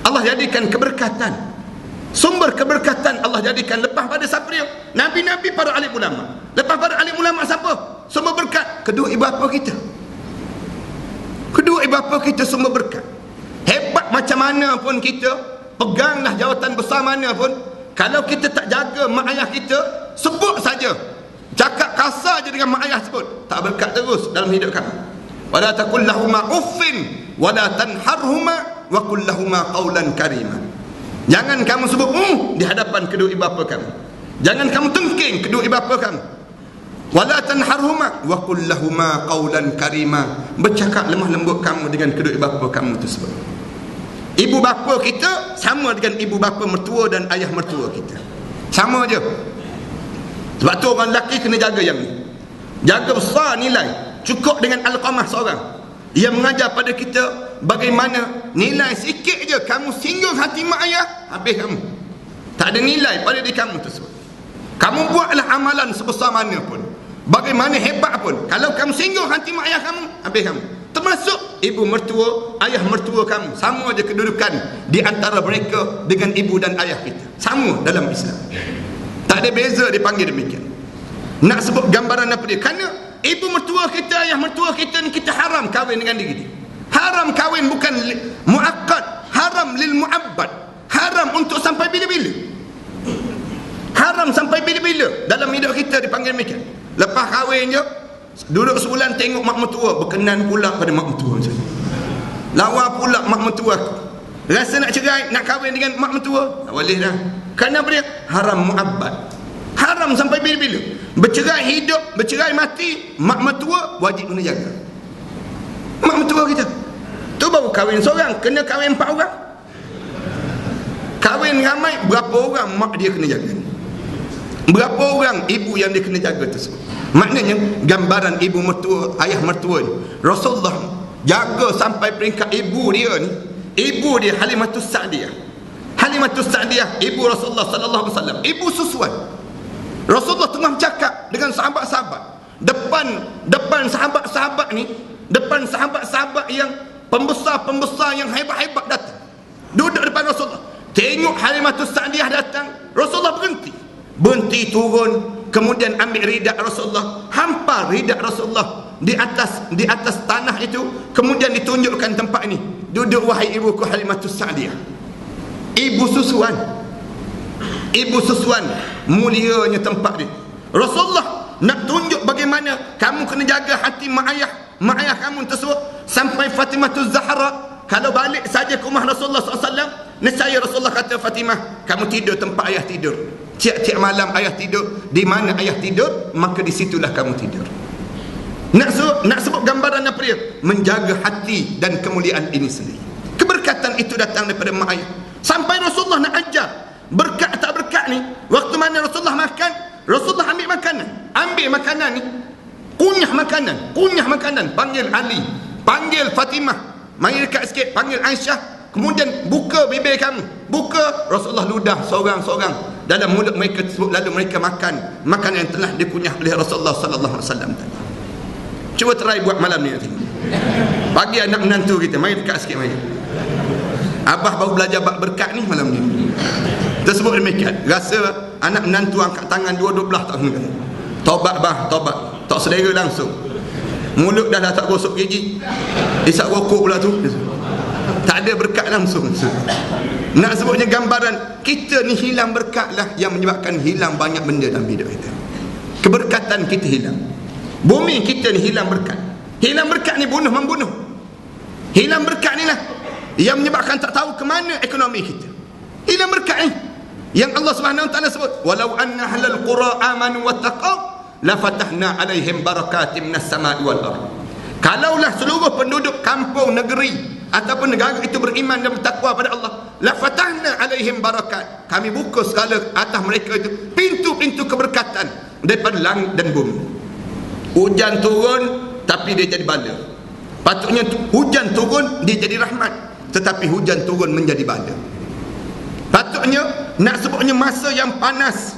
Allah jadikan keberkatan, sumber keberkatan Allah jadikan. Lepas pada siapa dia? Nabi-nabi, para alim ulama. Lepas pada alim ulama siapa? Sumber berkat? Kedua ibu bapa kita. Kedua ibu bapa kita sumber berkat. Hebat macam mana pun kita, peganglah jawatan besar mana pun, kalau kita tak jaga mak ayah kita, sebut saja, cakap kasar je dengan mak ayah sebut, tak berkat terus dalam hidup kamu. Wala taqul lahuma uffin wala tanharhuma wa qul lahuma qawlan karima. Jangan kamu sebut di hadapan kedua ibu bapa kamu. Jangan kamu tengking kedua ibu bapa kamu. Wala tanharhuma wa qul lahuma qawlan karima. Bercakap lemah lembut kamu dengan kedua ibu bapa kamu tersebut. Ibu bapa kita sama dengan ibu bapa mertua dan ayah mertua kita. Sama je. Sebab tu orang lelaki kena jaga yang ni. Jaga besar nilai. Cukup dengan Alqamah seorang yang mengajar pada kita bagaimana nilai sikit je kamu singgung hati mak ayah, habis kamu. Tak ada nilai pada diri kamu tersebut. Kamu buatlah amalan sebesar mana pun, bagaimana hebat pun, kalau kamu singgung hati mak ayah kamu, habis kamu. Termasuk ibu mertua, ayah mertua kamu, sama je kedudukan di antara mereka dengan ibu dan ayah kita. Sama dalam Islam. Tak ada beza dipanggil demikian. Nak sebut gambaran apa dia? Kerana ibu mertua kita, ayah mertua kita ni, kita haram kahwin dengan diri dia. Haram kahwin bukan muakkad, haram lil muabbad. Haram untuk sampai bila-bila. Haram sampai bila-bila. Dalam hidup kita dipanggil demikian. Lepas kahwin je, duduk sebulan tengok mak mertua, berkenan pula pada mak mertua. Lawa pula mak mertua. Rasa nak cerai, nak kahwin dengan mak mertua, tak boleh dah. Kerana apa dia? Haram muabbad. Haram sampai bila-bila. Bercerai hidup, bercerai mati, mak mertua wajib kena jaga. Mak mertua kita tu baru kahwin seorang, kena kahwin 4 orang. Kahwin ramai, berapa orang mak dia kena jaga? Berapa orang ibu yang dia kena jaga tersebut? Maknanya gambaran ibu mertua, ayah mertua ni, Rasulullah jaga sampai peringkat ibu dia ni. Ibu dia Halimatus Sa'diyah. Halimatus Sa'diyah ibu Rasulullah sallallahu alaihi wasallam, ibu susuan. Rasulullah tengah bercakap dengan sahabat-sahabat. Depan sahabat-sahabat ni, depan sahabat-sahabat yang pembesar-pembesar yang hebat-hebat datang. Duduk depan Rasulullah. Tengok Halimatus Sa'diyah datang, Rasulullah berhenti turun, kemudian ambil ridak Rasulullah, hampar ridak Rasulullah di atas tanah itu, kemudian ditunjukkan tempat ini. Duduk wahai ibuku Halimatus Sa'diyah. Ibu susuan, mulianya tempat dia. Rasulullah nak tunjuk bagaimana kamu kena jaga hati mak ayah kamu tersebut. Sampai Fatimah Zahra kalau balik saja ke rumah Rasulullah SAW, nescaya Rasulullah kata, Fatimah, kamu tidur tempat ayah tidur. Tiap-tiap malam ayah tidur, di mana ayah tidur, maka di situlah kamu tidur. Nak sebut gambaran apa dia? Menjaga hati dan kemuliaan ini sendiri. Keberkatan itu datang daripada mak ayah. Sampai Rasulullah nak ajar berkat tak berkat ni, waktu mana Rasulullah makan, Rasulullah ambil makanan ni, kunyah makanan, panggil Ali, panggil Fatimah, mari dekat sikit, panggil Aisyah, kemudian buka bibir kamu, buka. Rasulullah ludah seorang-seorang dalam mulut mereka tersebut, lalu mereka makan makanan yang telah dikunyah oleh Rasulullah sallallahu alaihi wasallam tadi. Cuba try buat malam ni nanti. Bagi anak menantu kita, mari dekat sikit, mari. Abah baru belajar bab berkat ni malam ni. Tersebut demikian. Rasa anak menantu angkat tangan dua-dua belah tak kena. Taubat bah, taubat. Tak selera langsung. Mulut dah tak gosok gigi. Isap rokok pula tu. Tak ada berkat langsung. Nak sebutnya gambaran kita ni hilang berkat lah yang menyebabkan hilang banyak benda dalam hidup kita. Keberkatan kita hilang. Bumi kita ni hilang berkat. Hilang berkat ni membunuh. Hilang berkat ni lah yang menyebabkan tak tahu ke mana ekonomi kita. Hilang berkat ni yang Allah Subhanahu wa taala sebut, walau anna ahlal qura amanu wattaqau la fatahna alaihim barakatim minas sama'i wal ardh. Kalaulah seluruh penduduk kampung, negeri ataupun negara itu beriman dan bertakwa pada Allah, la fatahna alaihim barakat, kami buka segala atas mereka itu pintu-pintu keberkatan daripada langit dan bumi. Hujan turun tapi dia jadi bala. Patutnya hujan turun dia jadi rahmat, tetapi hujan turun menjadi bala. Patutnya nak sebutnya masa yang panas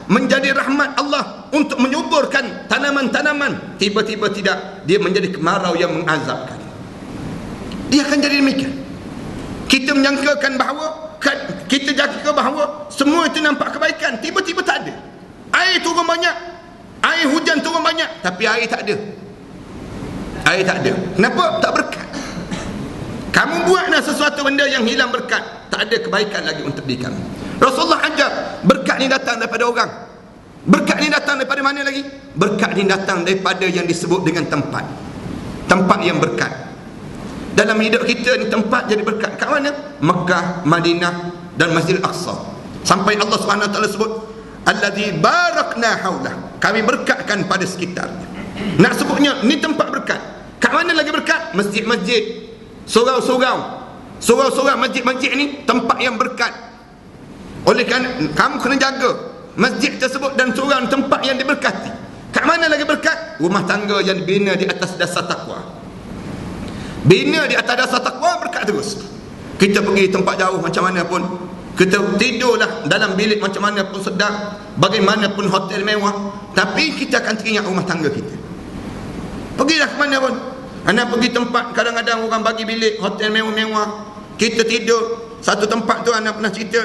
menjadi rahmat Allah untuk menyuburkan tanaman-tanaman, tiba-tiba tidak, dia menjadi kemarau yang mengazabkan. Dia akan jadi demikian. Kita menyangkakan bahawa, kita jangka bahawa semua itu nampak kebaikan, tiba-tiba tak ada. Air turun banyak, air hujan turun banyak, tapi air tak ada. Air tak ada. Kenapa? Tak berkat. Kamu buatlah sesuatu benda yang hilang berkat, tak ada kebaikan lagi untuk diri kamu. Rasulullah ajar berkat ni datang daripada orang. Berkat ni datang daripada mana lagi? Berkat ni datang daripada yang disebut dengan tempat. Tempat yang berkat. Dalam hidup kita ni tempat jadi berkat. Kat mana? Mekah, Madinah dan Masjidil Aqsa. Sampai Allah Subhanahu wa taala sebut, allazi barakna haulah, kami berkatkan pada sekitarnya. Nak sebutnya ni tempat berkat. Kat mana lagi berkat? Masjid-masjid, surau-surau, masjid-masjid ni tempat yang berkat. Oleh kerana kamu kena jaga masjid tersebut dan surau tempat yang diberkati. Kat mana lagi berkat? Rumah tangga yang dibina di atas dasar takwa. Bina di atas dasar takwa, berkat terus. Kita pergi tempat jauh macam mana pun, kita tidurlah dalam bilik macam mana pun sedap, bagaimanapun hotel mewah, tapi kita akan teringat rumah tangga kita. Pergilah ke mana pun, anda pergi tempat kadang-kadang orang bagi bilik hotel mewah-mewah, kita tidur satu tempat tu. Anda pernah cerita,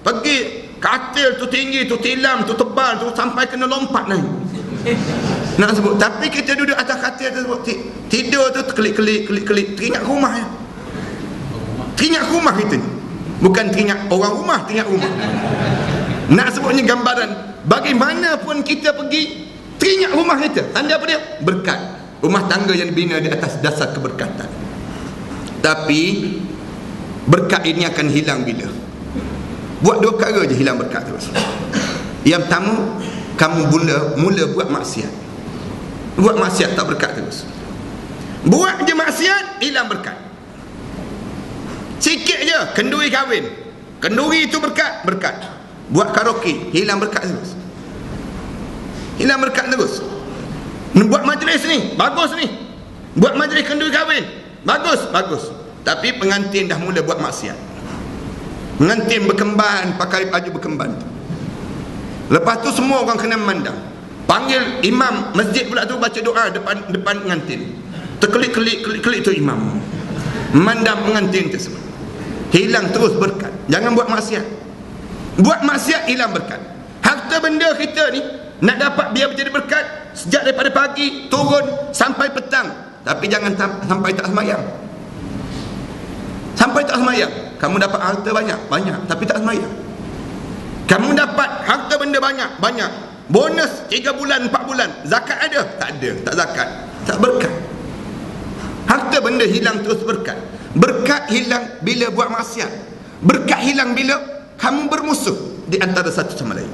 pergi Katil tu tinggi, tu tilam, tu tebal, tu sampai kena lompat naik. Nak sebut, tapi kita duduk atas katil tu sebut, tidur tu kelik-kelik, teringat rumah ya. Teringat rumah kita ni. Bukan teringat orang rumah, teringat rumah. Nak sebutnya gambaran, bagaimana pun kita pergi, teringat rumah kita. Tanda apa dia? Berkat. Rumah tangga yang dibina di atas dasar keberkatan. Tapi berkat ini akan hilang bila? Buat dua perkara je hilang berkat terus. Yang pertama, kamu mula buat maksiat. Buat maksiat tak berkat terus. Buat je maksiat, hilang berkat. Sikit je, kenduri kahwin. Kenduri itu berkat. Buat karaoke, hilang berkat terus. Hilang berkat terus. Buat majlis ni, bagus ni. Buat majlis kenduri kahwin, bagus. Tapi pengantin dah mula buat maksiat. Pengantin berkemban, pakai baju berkemban. Lepas tu semua orang kena memandang. Panggil imam masjid pula tu baca doa depan pengantin. Terkelik-kelik tu imam. Memandang pengantin tersebut. Hilang terus berkat. Jangan buat maksiat. Buat maksiat hilang berkat. Harta benda kita ni nak dapat biar menjadi berkat sejak daripada pagi turun sampai petang. Tapi jangan sampai tak semayang. Sampai tak semayang. Kamu dapat harta banyak tapi tak semayang. Kamu dapat harta benda banyak. Bonus 3 bulan 4 bulan. Zakat ada? Tak ada. Tak zakat. Tak berkat. Harta benda hilang terus berkat. Berkat hilang bila buat maksiat. Berkat hilang bila kamu bermusuh di antara satu sama lain.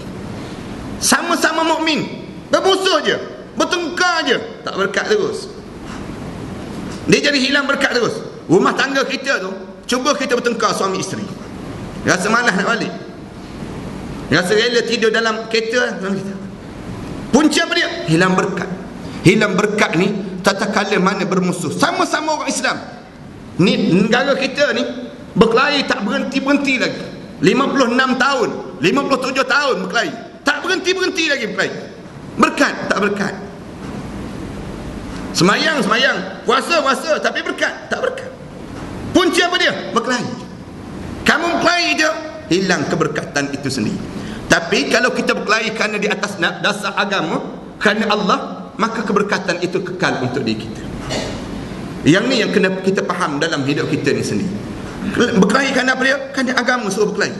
Sama-sama mukmin, bermusuh je, bertengkar je, tak berkat terus. Dia jadi hilang berkat terus. Rumah tangga kita tu, cuba kita bertengkar suami isteri, rasa malas nak balik, rasa rela tidur dalam kereta kita. Punca apa dia? Hilang berkat. Hilang berkat ni tatkala mana bermusuh, sama-sama orang Islam. Ni negara kita ni berkelahi tak berhenti lagi. 56 tahun, 57 tahun berkelahi, tak berhenti lagi berkelahi. Berkat tak berkat. Semayang, puasa, tapi berkat tak berkat. Punca apa dia? Berkelahi. Kamu berkelahi je, hilang keberkatan itu sendiri. Tapi kalau kita berkelahi kerana di atas dasar agama, kerana Allah, maka keberkatan itu kekal untuk diri kita. Yang ni yang kena kita faham dalam hidup kita ni sendiri. Berkelahi kerana apa dia? Kerana agama suruh berkelahi.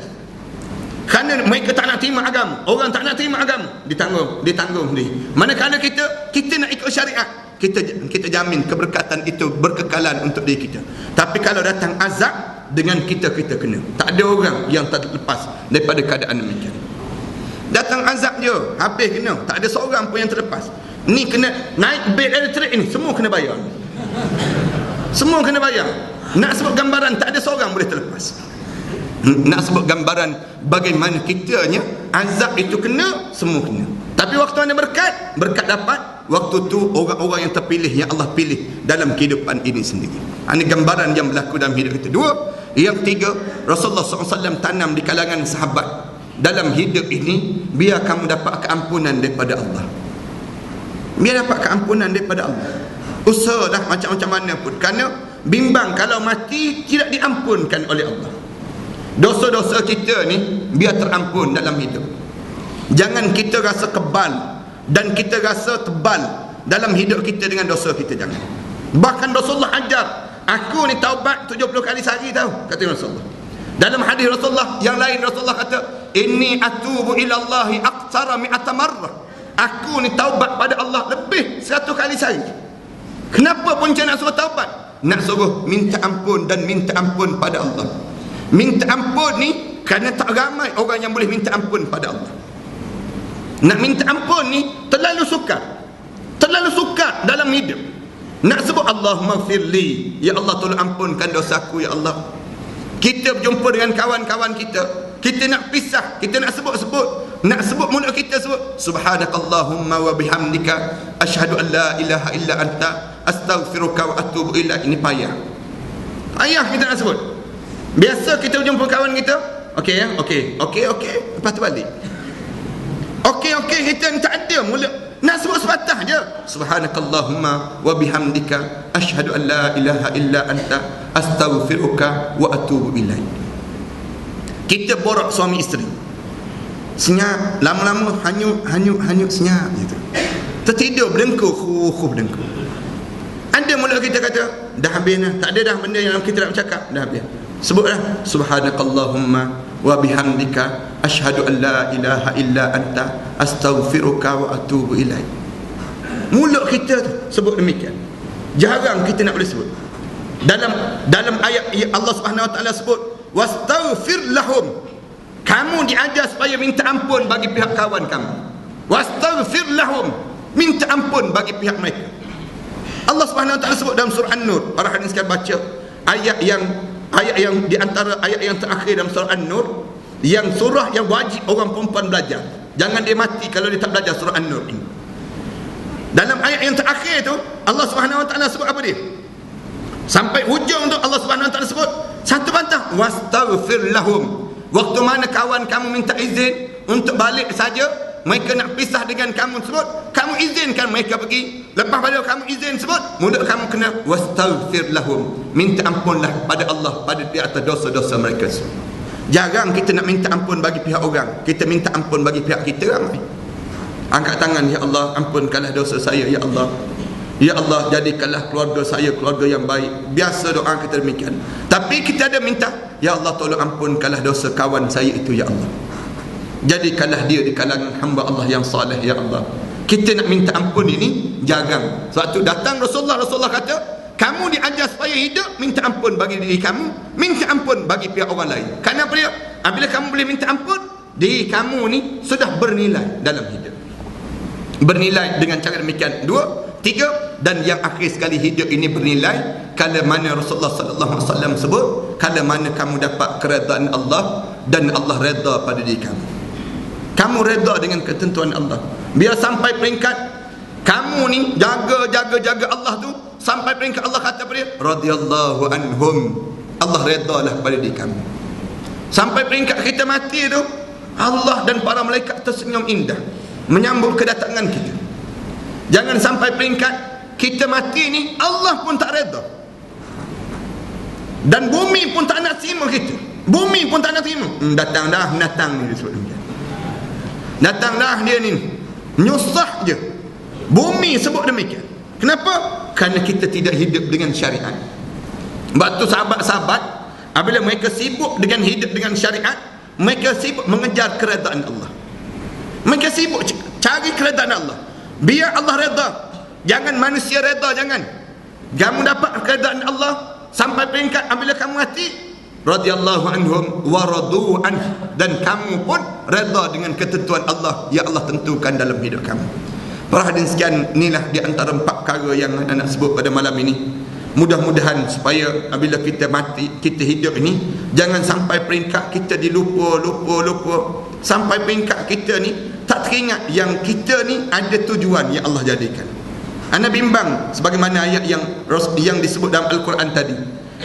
Kerana mereka tak nak terima agama, orang tak nak terima agama, ditanggung sendiri. Manakala kita nak ikut syariat, kita jamin keberkatan itu berkekalan untuk diri kita. Tapi kalau datang azab, dengan kita kena. Tak ada orang yang tak terlepas daripada keadaan demikian. Datang azab je, habis kena. Tak ada seorang pun yang terlepas. Ni kena naik bil elektrik ni, semua kena bayar. Semua kena bayar. Nak sebut gambaran, tak ada seorang boleh terlepas. Nak sebut gambaran bagaimana kitanya, azab itu kena, semua kena. Tapi waktu mana berkat dapat, waktu tu orang-orang yang terpilih, yang Allah pilih dalam kehidupan ini sendiri. Ini gambaran yang berlaku dalam hidup kita. Dua. Yang tiga, Rasulullah SAW tanam di kalangan sahabat, dalam hidup ini biar kamu dapat keampunan daripada Allah. Biar dapat keampunan daripada Allah. Usaha dah macam-macam mana pun, kerana bimbang kalau mati tidak diampunkan oleh Allah. Dosa-dosa kita ni biar terampun dalam hidup. Jangan kita rasa kebal dan kita rasa tebal dalam hidup kita dengan dosa kita, jangan. Bahkan Rasulullah ajar, aku ni taubat 70 kali sehari tahu, kata Rasulullah. Dalam hadis Rasulullah yang lain, Rasulullah kata, inni atubu ila Allahi aqsara mi'ata marrah. Aku ni taubat pada Allah lebih 100 kali sehari. Kenapa punca nak suruh taubat? Nak suruh minta ampun dan minta ampun pada Allah. Minta ampun ni kerana tak ramai orang yang boleh minta ampun pada Allah. Nak minta ampun ni terlalu sukar dalam hidup. Nak sebut Allahumma firli, ya Allah tolong ampunkan dosaku ya Allah. Kita berjumpa dengan kawan-kawan kita nak pisah, kita nak sebut mulut kita sebut subhanakallahumma wa bihamdika asyhadu an la ilaha illa anta astaghfiruka wa atubu ilaik. Ini payah kita nak sebut. Biasa kita berjumpa kawan kita, okey, lepas tu balik. Okey, kita ni tak ada mulut. Nak sebut sepatah je. Subhanakallahumma wa bihamdika asyhadu an la ilaha illa anta astaghfiruka wa atubu ilaik. Kita borak suami isteri. senyap, lama-lama hanyut senyap gitu. Tertidur berdengkur, berdengkur. Ada mulut kita kata dah habis dah, tak ada dah benda yang kita nak bercakap, dah habis. Sebutlah subhanakallahumma wa bihamdika asyhadu an la ilaha illa anta astaghfiruka wa atubu ilaik. Mulut kita tu sebut demikian. Jarang kita nak boleh sebut. Dalam ayat Allah Subhanahu wa taala sebut wastaghfir lahum. Kamu diajar supaya minta ampun bagi pihak kawan kamu. Wastaghfir lahum, minta ampun bagi pihak mereka. Allah Subhanahu wa taala sebut dalam surah An-Nur. Para hadirin sekalian baca ayat yang di antara ayat yang terakhir dalam surah An-Nur, yang surah yang wajib orang perempuan belajar. Jangan dia mati kalau dia tak belajar surah An-Nur ini. Dalam ayat yang terakhir tu Allah Subhanahu wa taala sebut apa dia? Sampai hujung tu Allah Subhanahu wa taala sebut satu bantah, wastaghfir lahum. Waktu mana kawan kamu minta izin untuk balik saja, mereka nak pisah dengan kamu sebut, kamu izinkan mereka pergi. Lepas pada kamu izin sebut, mulut kamu kena wastaghfir lahum, minta ampunlah pada Allah pada di atas dosa-dosa mereka. Jarang kita nak minta ampun bagi pihak orang, kita minta ampun bagi pihak kita ramai. Angkat tangan, ya Allah ampunkanlah dosa saya, ya Allah. Ya Allah, jadikanlah keluarga saya keluarga yang baik. Biasa doa kita demikian. Tapi kita ada minta, ya Allah tolong ampunkanlah dosa kawan saya itu, ya Allah. Jadikanlah dia di kalangan hamba Allah yang saleh, ya Allah. Kita nak minta ampun ini jarang. Sebab tu datang Rasulullah kata, kamu diajar supaya hidup minta ampun bagi diri kamu, minta ampun bagi pihak orang lain. Kenapa dia? Apabila kamu boleh minta ampun, diri kamu ni sudah bernilai dalam hidup. Bernilai dengan cara demikian. 2, 3, dan yang akhir sekali, hidup ini bernilai kala mana Rasulullah sallallahu alaihi wasallam sebut, kala mana kamu dapat keredaan Allah dan Allah redha pada diri kamu. Kamu redha dengan ketentuan Allah. Biar sampai peringkat kamu ni jaga Allah tu, sampai peringkat Allah kata pada dia radhiyallahu anhum, Allah redhalah pada diri kamu. Sampai peringkat kita mati tu, Allah dan para malaikat tersenyum indah menyambut kedatangan kita. Jangan sampai peringkat kita mati ni Allah pun tak redha, dan bumi pun tak nak terima kita. Bumi pun tak nak terima. Datang ni disebut demikian. Datang dah dia ni, nyusah je. Bumi sebut demikian. Kenapa? Kerana kita tidak hidup dengan syariat. Sebab tu sahabat-sahabat, apabila mereka sibuk dengan hidup dengan syariat, mereka sibuk mengejar keredaan Allah. Mereka sibuk cari keredaan Allah. Biar Allah redha, jangan manusia redha. Jangan kamu dapat keredaan Allah sampai peringkat apabila kamu mati, radhiyallahu anhum wa radu an, dan kamu pun redha dengan ketentuan Allah yang Allah tentukan dalam hidup kamu. Para hadirin sekalian, inilah di antara 4 perkara yang anda nak sebut pada malam ini. Mudah-mudahan supaya apabila kita mati, kita hidup ini, jangan sampai peringkat kita dilupa, sampai peringkat kita ni tak teringat yang kita ni ada tujuan yang Allah jadikan. Anda bimbang sebagaimana ayat yang disebut dalam Al-Quran tadi.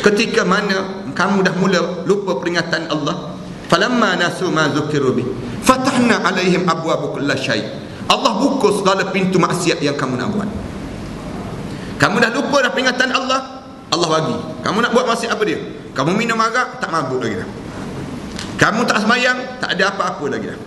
Ketika mana kamu dah mula lupa peringatan Allah, falamma nasu ma zukiru bi fatahna alaihim abwaaba kulli syai. Allah buka segala pintu maksiat yang kamu nak buat. Kamu dah lupa dah peringatan Allah, Allah bagi. Kamu nak buat maksiat apa dia? Kamu minum arak, tak mabuk lagi dah. Kamu tak sembahyang, tak ada apa-apa lagi dah.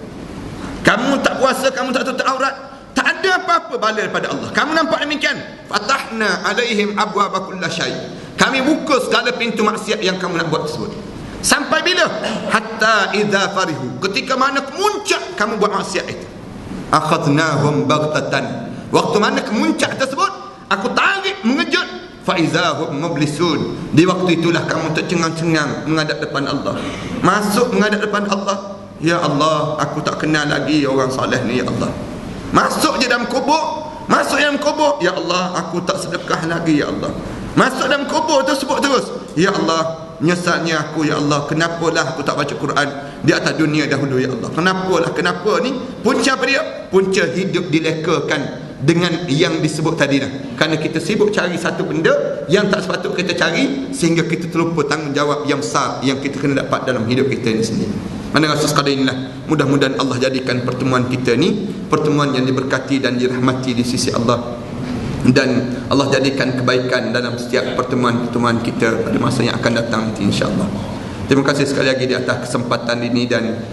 Kamu tak puasa, kamu tak tutup aurat, tak ada apa-apa bala daripada Allah. Kamu nampak demikian? Fatahna alaihim abwaaba kulli syai. Kami buka segala pintu maksiat yang kamu nak buat tersebut. Sampai bila? Hatta idza farihu, ketika mana kemuncak kamu buat maksiat itu, akhadnahum baghtatan. Waktu mana kemuncak tersebut, aku tarik mengejut, faizahum mublisun. Di waktu itulah kamu tercengang-cengang menghadap depan Allah. Masuk menghadap depan Allah, ya Allah, aku tak kenal lagi orang soleh ni, ya Allah. Masuk je dalam kubur, ya Allah, aku tak sedekah lagi, ya Allah. Masuk dalam kubur tu sebut terus, ya Allah, nyesalnya aku, ya Allah, kenapalah aku tak baca Quran di atas dunia dahulu, ya Allah. Kenapa ni? Punca apa dia? Punca hidup dilekakan dengan yang disebut tadi dah. Kerana kita sibuk cari satu benda yang tak sepatut kita cari, sehingga kita terlupa tanggungjawab yang besar yang kita kena dapat dalam hidup kita ini sendiri. Mana rasa sekadar inilah, mudah-mudahan Allah jadikan pertemuan kita ni pertemuan yang diberkati dan dirahmati di sisi Allah, dan Allah jadikan kebaikan dalam setiap pertemuan-pertemuan kita pada masa yang akan datang nanti, insya-Allah. Terima kasih sekali lagi di atas kesempatan ini, dan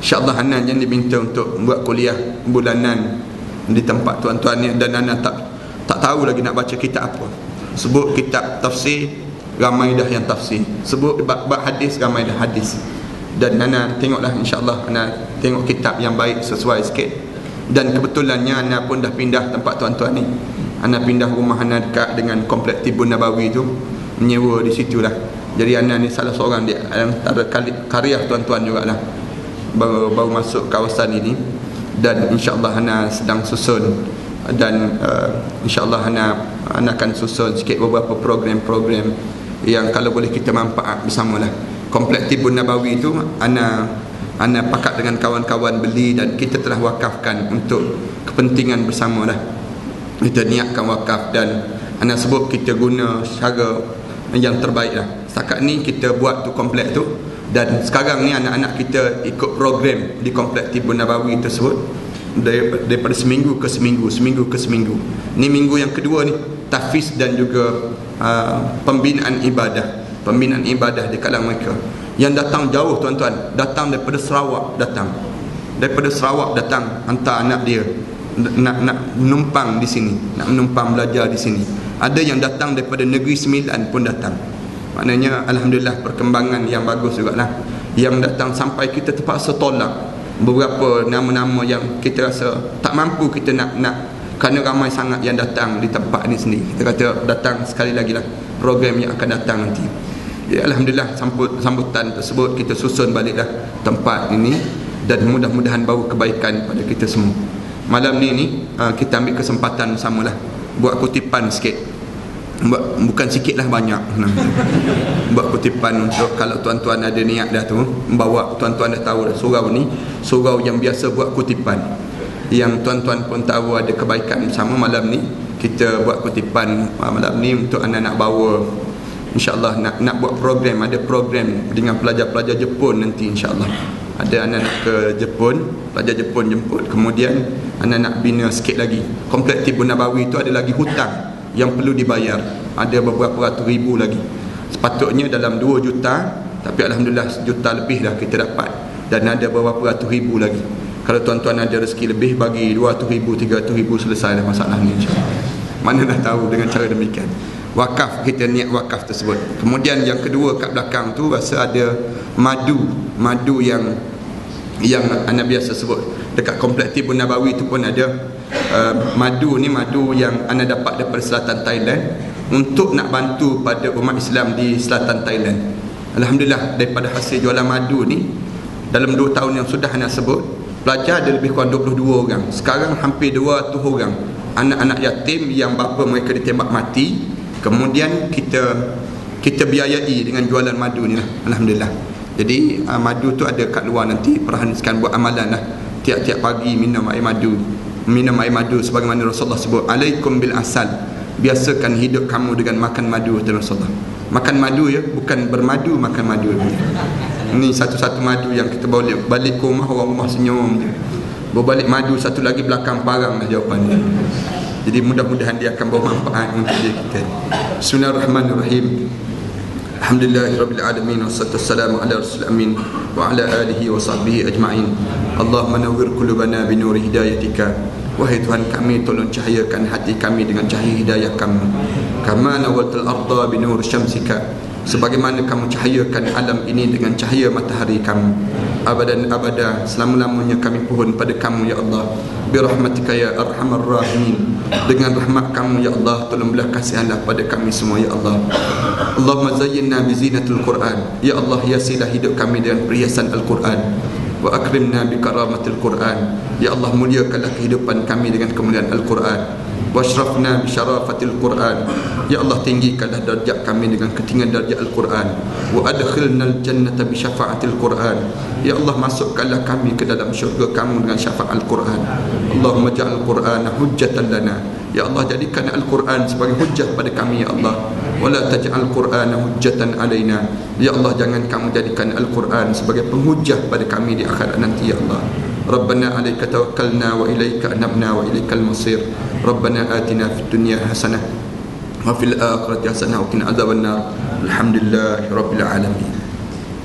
InsyaAllah Hanan yang diminta untuk buat kuliah bulanan di tempat tuan-tuan ni, dan Hanan tak tahu lagi nak baca kitab apa. Sebut kitab tafsir, ramai dah yang tafsir. Sebut bab hadis, ramai dah hadis. Dan Hanan tengoklah, insyaAllah Hanan tengok kitab yang baik sesuai sikit. Dan kebetulannya Hanan pun dah pindah tempat tuan-tuan ni. Hanan pindah rumah Hanan dekat dengan komplek Tibun Nabawi tu, menyewa di situ lah. Jadi Hanan ni salah seorang di antara karya tuan-tuan jugalah, baru masuk kawasan ini. Dan insyaAllah Hanan sedang susun, dan insyaAllah Hanan akan susun sikit beberapa program-program yang kalau boleh kita manfaat bersamalah. Komplek Tibun Nabawi itu Ana pakat dengan kawan-kawan beli, dan kita telah wakafkan untuk kepentingan bersama lah. Kita niatkan wakaf, dan Ana sebut kita guna cara yang terbaik lah. Setakat ni kita buat tu komplek tu, dan sekarang ni anak-anak kita ikut program di komplek Tibun Nabawi tersebut daripada seminggu ke seminggu. Ni minggu yang kedua ni, tahfiz dan juga pembinaan ibadah di kalangan mereka. Yang datang jauh tuan-tuan, datang daripada Sarawak, datang hantar anak dia nak menumpang di sini, nak menumpang belajar di sini. Ada yang datang daripada Negeri Sembilan pun datang. Maknanya alhamdulillah perkembangan yang bagus jugalah. Yang datang sampai kita terpaksa tolak beberapa nama-nama yang kita rasa tak mampu kita nak kerana ramai sangat yang datang di tempat ini sendiri. Kita kata datang sekali lagi lah program yang akan datang nanti. Ya, alhamdulillah sambutan tersebut kita susun baliklah tempat ini, dan mudah-mudahan bawa kebaikan pada kita semua. Malam ni kita ambil kesempatan bersamalah buat kutipan sikit. Bukan sikit lah, banyak. Buat kutipan untuk kalau tuan-tuan ada niat dah tu, bawa tuan-tuan dah tahu dah surau yang biasa buat kutipan. Yang tuan-tuan pun tahu ada kebaikan bersama. Malam ni kita buat kutipan malam ni untuk anak-anak bawa, InsyaAllah nak buat program. Ada program dengan pelajar-pelajar Jepun nanti, InsyaAllah. Ada anak-anak ke Jepun, pelajar Jepun jemput. Kemudian anak-anak bina sikit lagi. Komplek Tibun Nabawi itu ada lagi hutang yang perlu dibayar. Ada beberapa ratus ribu lagi. Sepatutnya dalam 2 juta, tapi alhamdulillah 1 juta lebih dah kita dapat. Dan ada beberapa ratus ribu lagi. Kalau tuan-tuan ada rezeki lebih, bagi 200 ribu, 300 ribu, selesai dah masalah ni, insyaAllah. Mana dah tahu dengan cara demikian. Wakaf, kita niat wakaf tersebut. Kemudian yang kedua kat belakang tu rasa ada madu yang anda biasa sebut dekat komplek Tibun Nabawi tu pun ada. Madu ni madu yang anda dapat daripada selatan Thailand untuk nak bantu pada umat Islam di selatan Thailand. Alhamdulillah, daripada hasil jualan madu ni dalam 2 tahun yang sudah anda sebut, pelajar ada lebih kurang 22 orang. Sekarang hampir 200 orang anak-anak yatim yang bapa mereka ditembak mati. Kemudian kita biayai dengan jualan madu ni lah. Alhamdulillah. Jadi madu tu ada kat luar, nanti perhatikan buat amalan lah. Tiap-tiap pagi minum air madu sebagaimana Rasulullah sebut, alaikum bil asal. Biasakan hidup kamu dengan makan madu, kata Rasulullah. Makan madu ya, bukan bermadu, makan madu. Ini satu-satu madu yang kita bawa balik ke rumah, orang rumah senyum je. Bawa balik madu satu lagi belakang parang lah jawapannya. Jadi mudah-mudahan dia akan bawa manfaat untuk diri kita. Bismillahirrahmanirrahim. Alhamdulillahirabbil alamin, wassalatu wassalamu ala rasul amin wa ala alihi wa sahbihi ajma'in. Allahumma nawwir qulubana bi nuri hidayatika. Wahai Tuhan kami, tolong cahayakan hati kami dengan cahaya hidayah kamu. Kama nawwaltal arda bi nur syamsika, sebagaimana kamu cahayakan alam ini dengan cahaya matahari kamu. Abadan abada, selama-lamanya kami pohon pada kamu ya Allah. Birahmatika ya arhamar rahimin, dengan rahmat kamu ya Allah, tolong belah kasihanlah pada kami semua ya Allah. Allahumma zayyinna bi zinatul Quran, ya Allah hiasilah hidup kami dengan perhiasan Al-Quran. Wa akrimna bi karamatil Quran, ya Allah muliakanlah kehidupan kami dengan kemuliaan Al-Quran. Washrafna bi syarafatil Quran, ya Allah tinggikanlah darjat kami dengan ketinggian darjat Al-Quran. Wa adkhilnal jannata bi syafa'atil Quran, ya Allah masukkanlah kami ke dalam syurga kamu dengan syafaat Al-Quran. Allahumma ja'al Qur'ana hujjatan lana, ya Allah jadikan Al-Quran sebagai hujjah pada kami ya Allah. Wala taj'al Qur'ana hujjatan alaina, ya Allah jangan kamu jadikan Al-Quran sebagai penghujjah pada kami di akhirat nanti ya Allah. Rabbana alaika tawakkalna wa ilaika anabna wa ilaikal masir. Rabbana atina fid dunya hasanah wa fil akhirati hasanah wa qina adzabannar. Alhamdulillahirabbil alamin.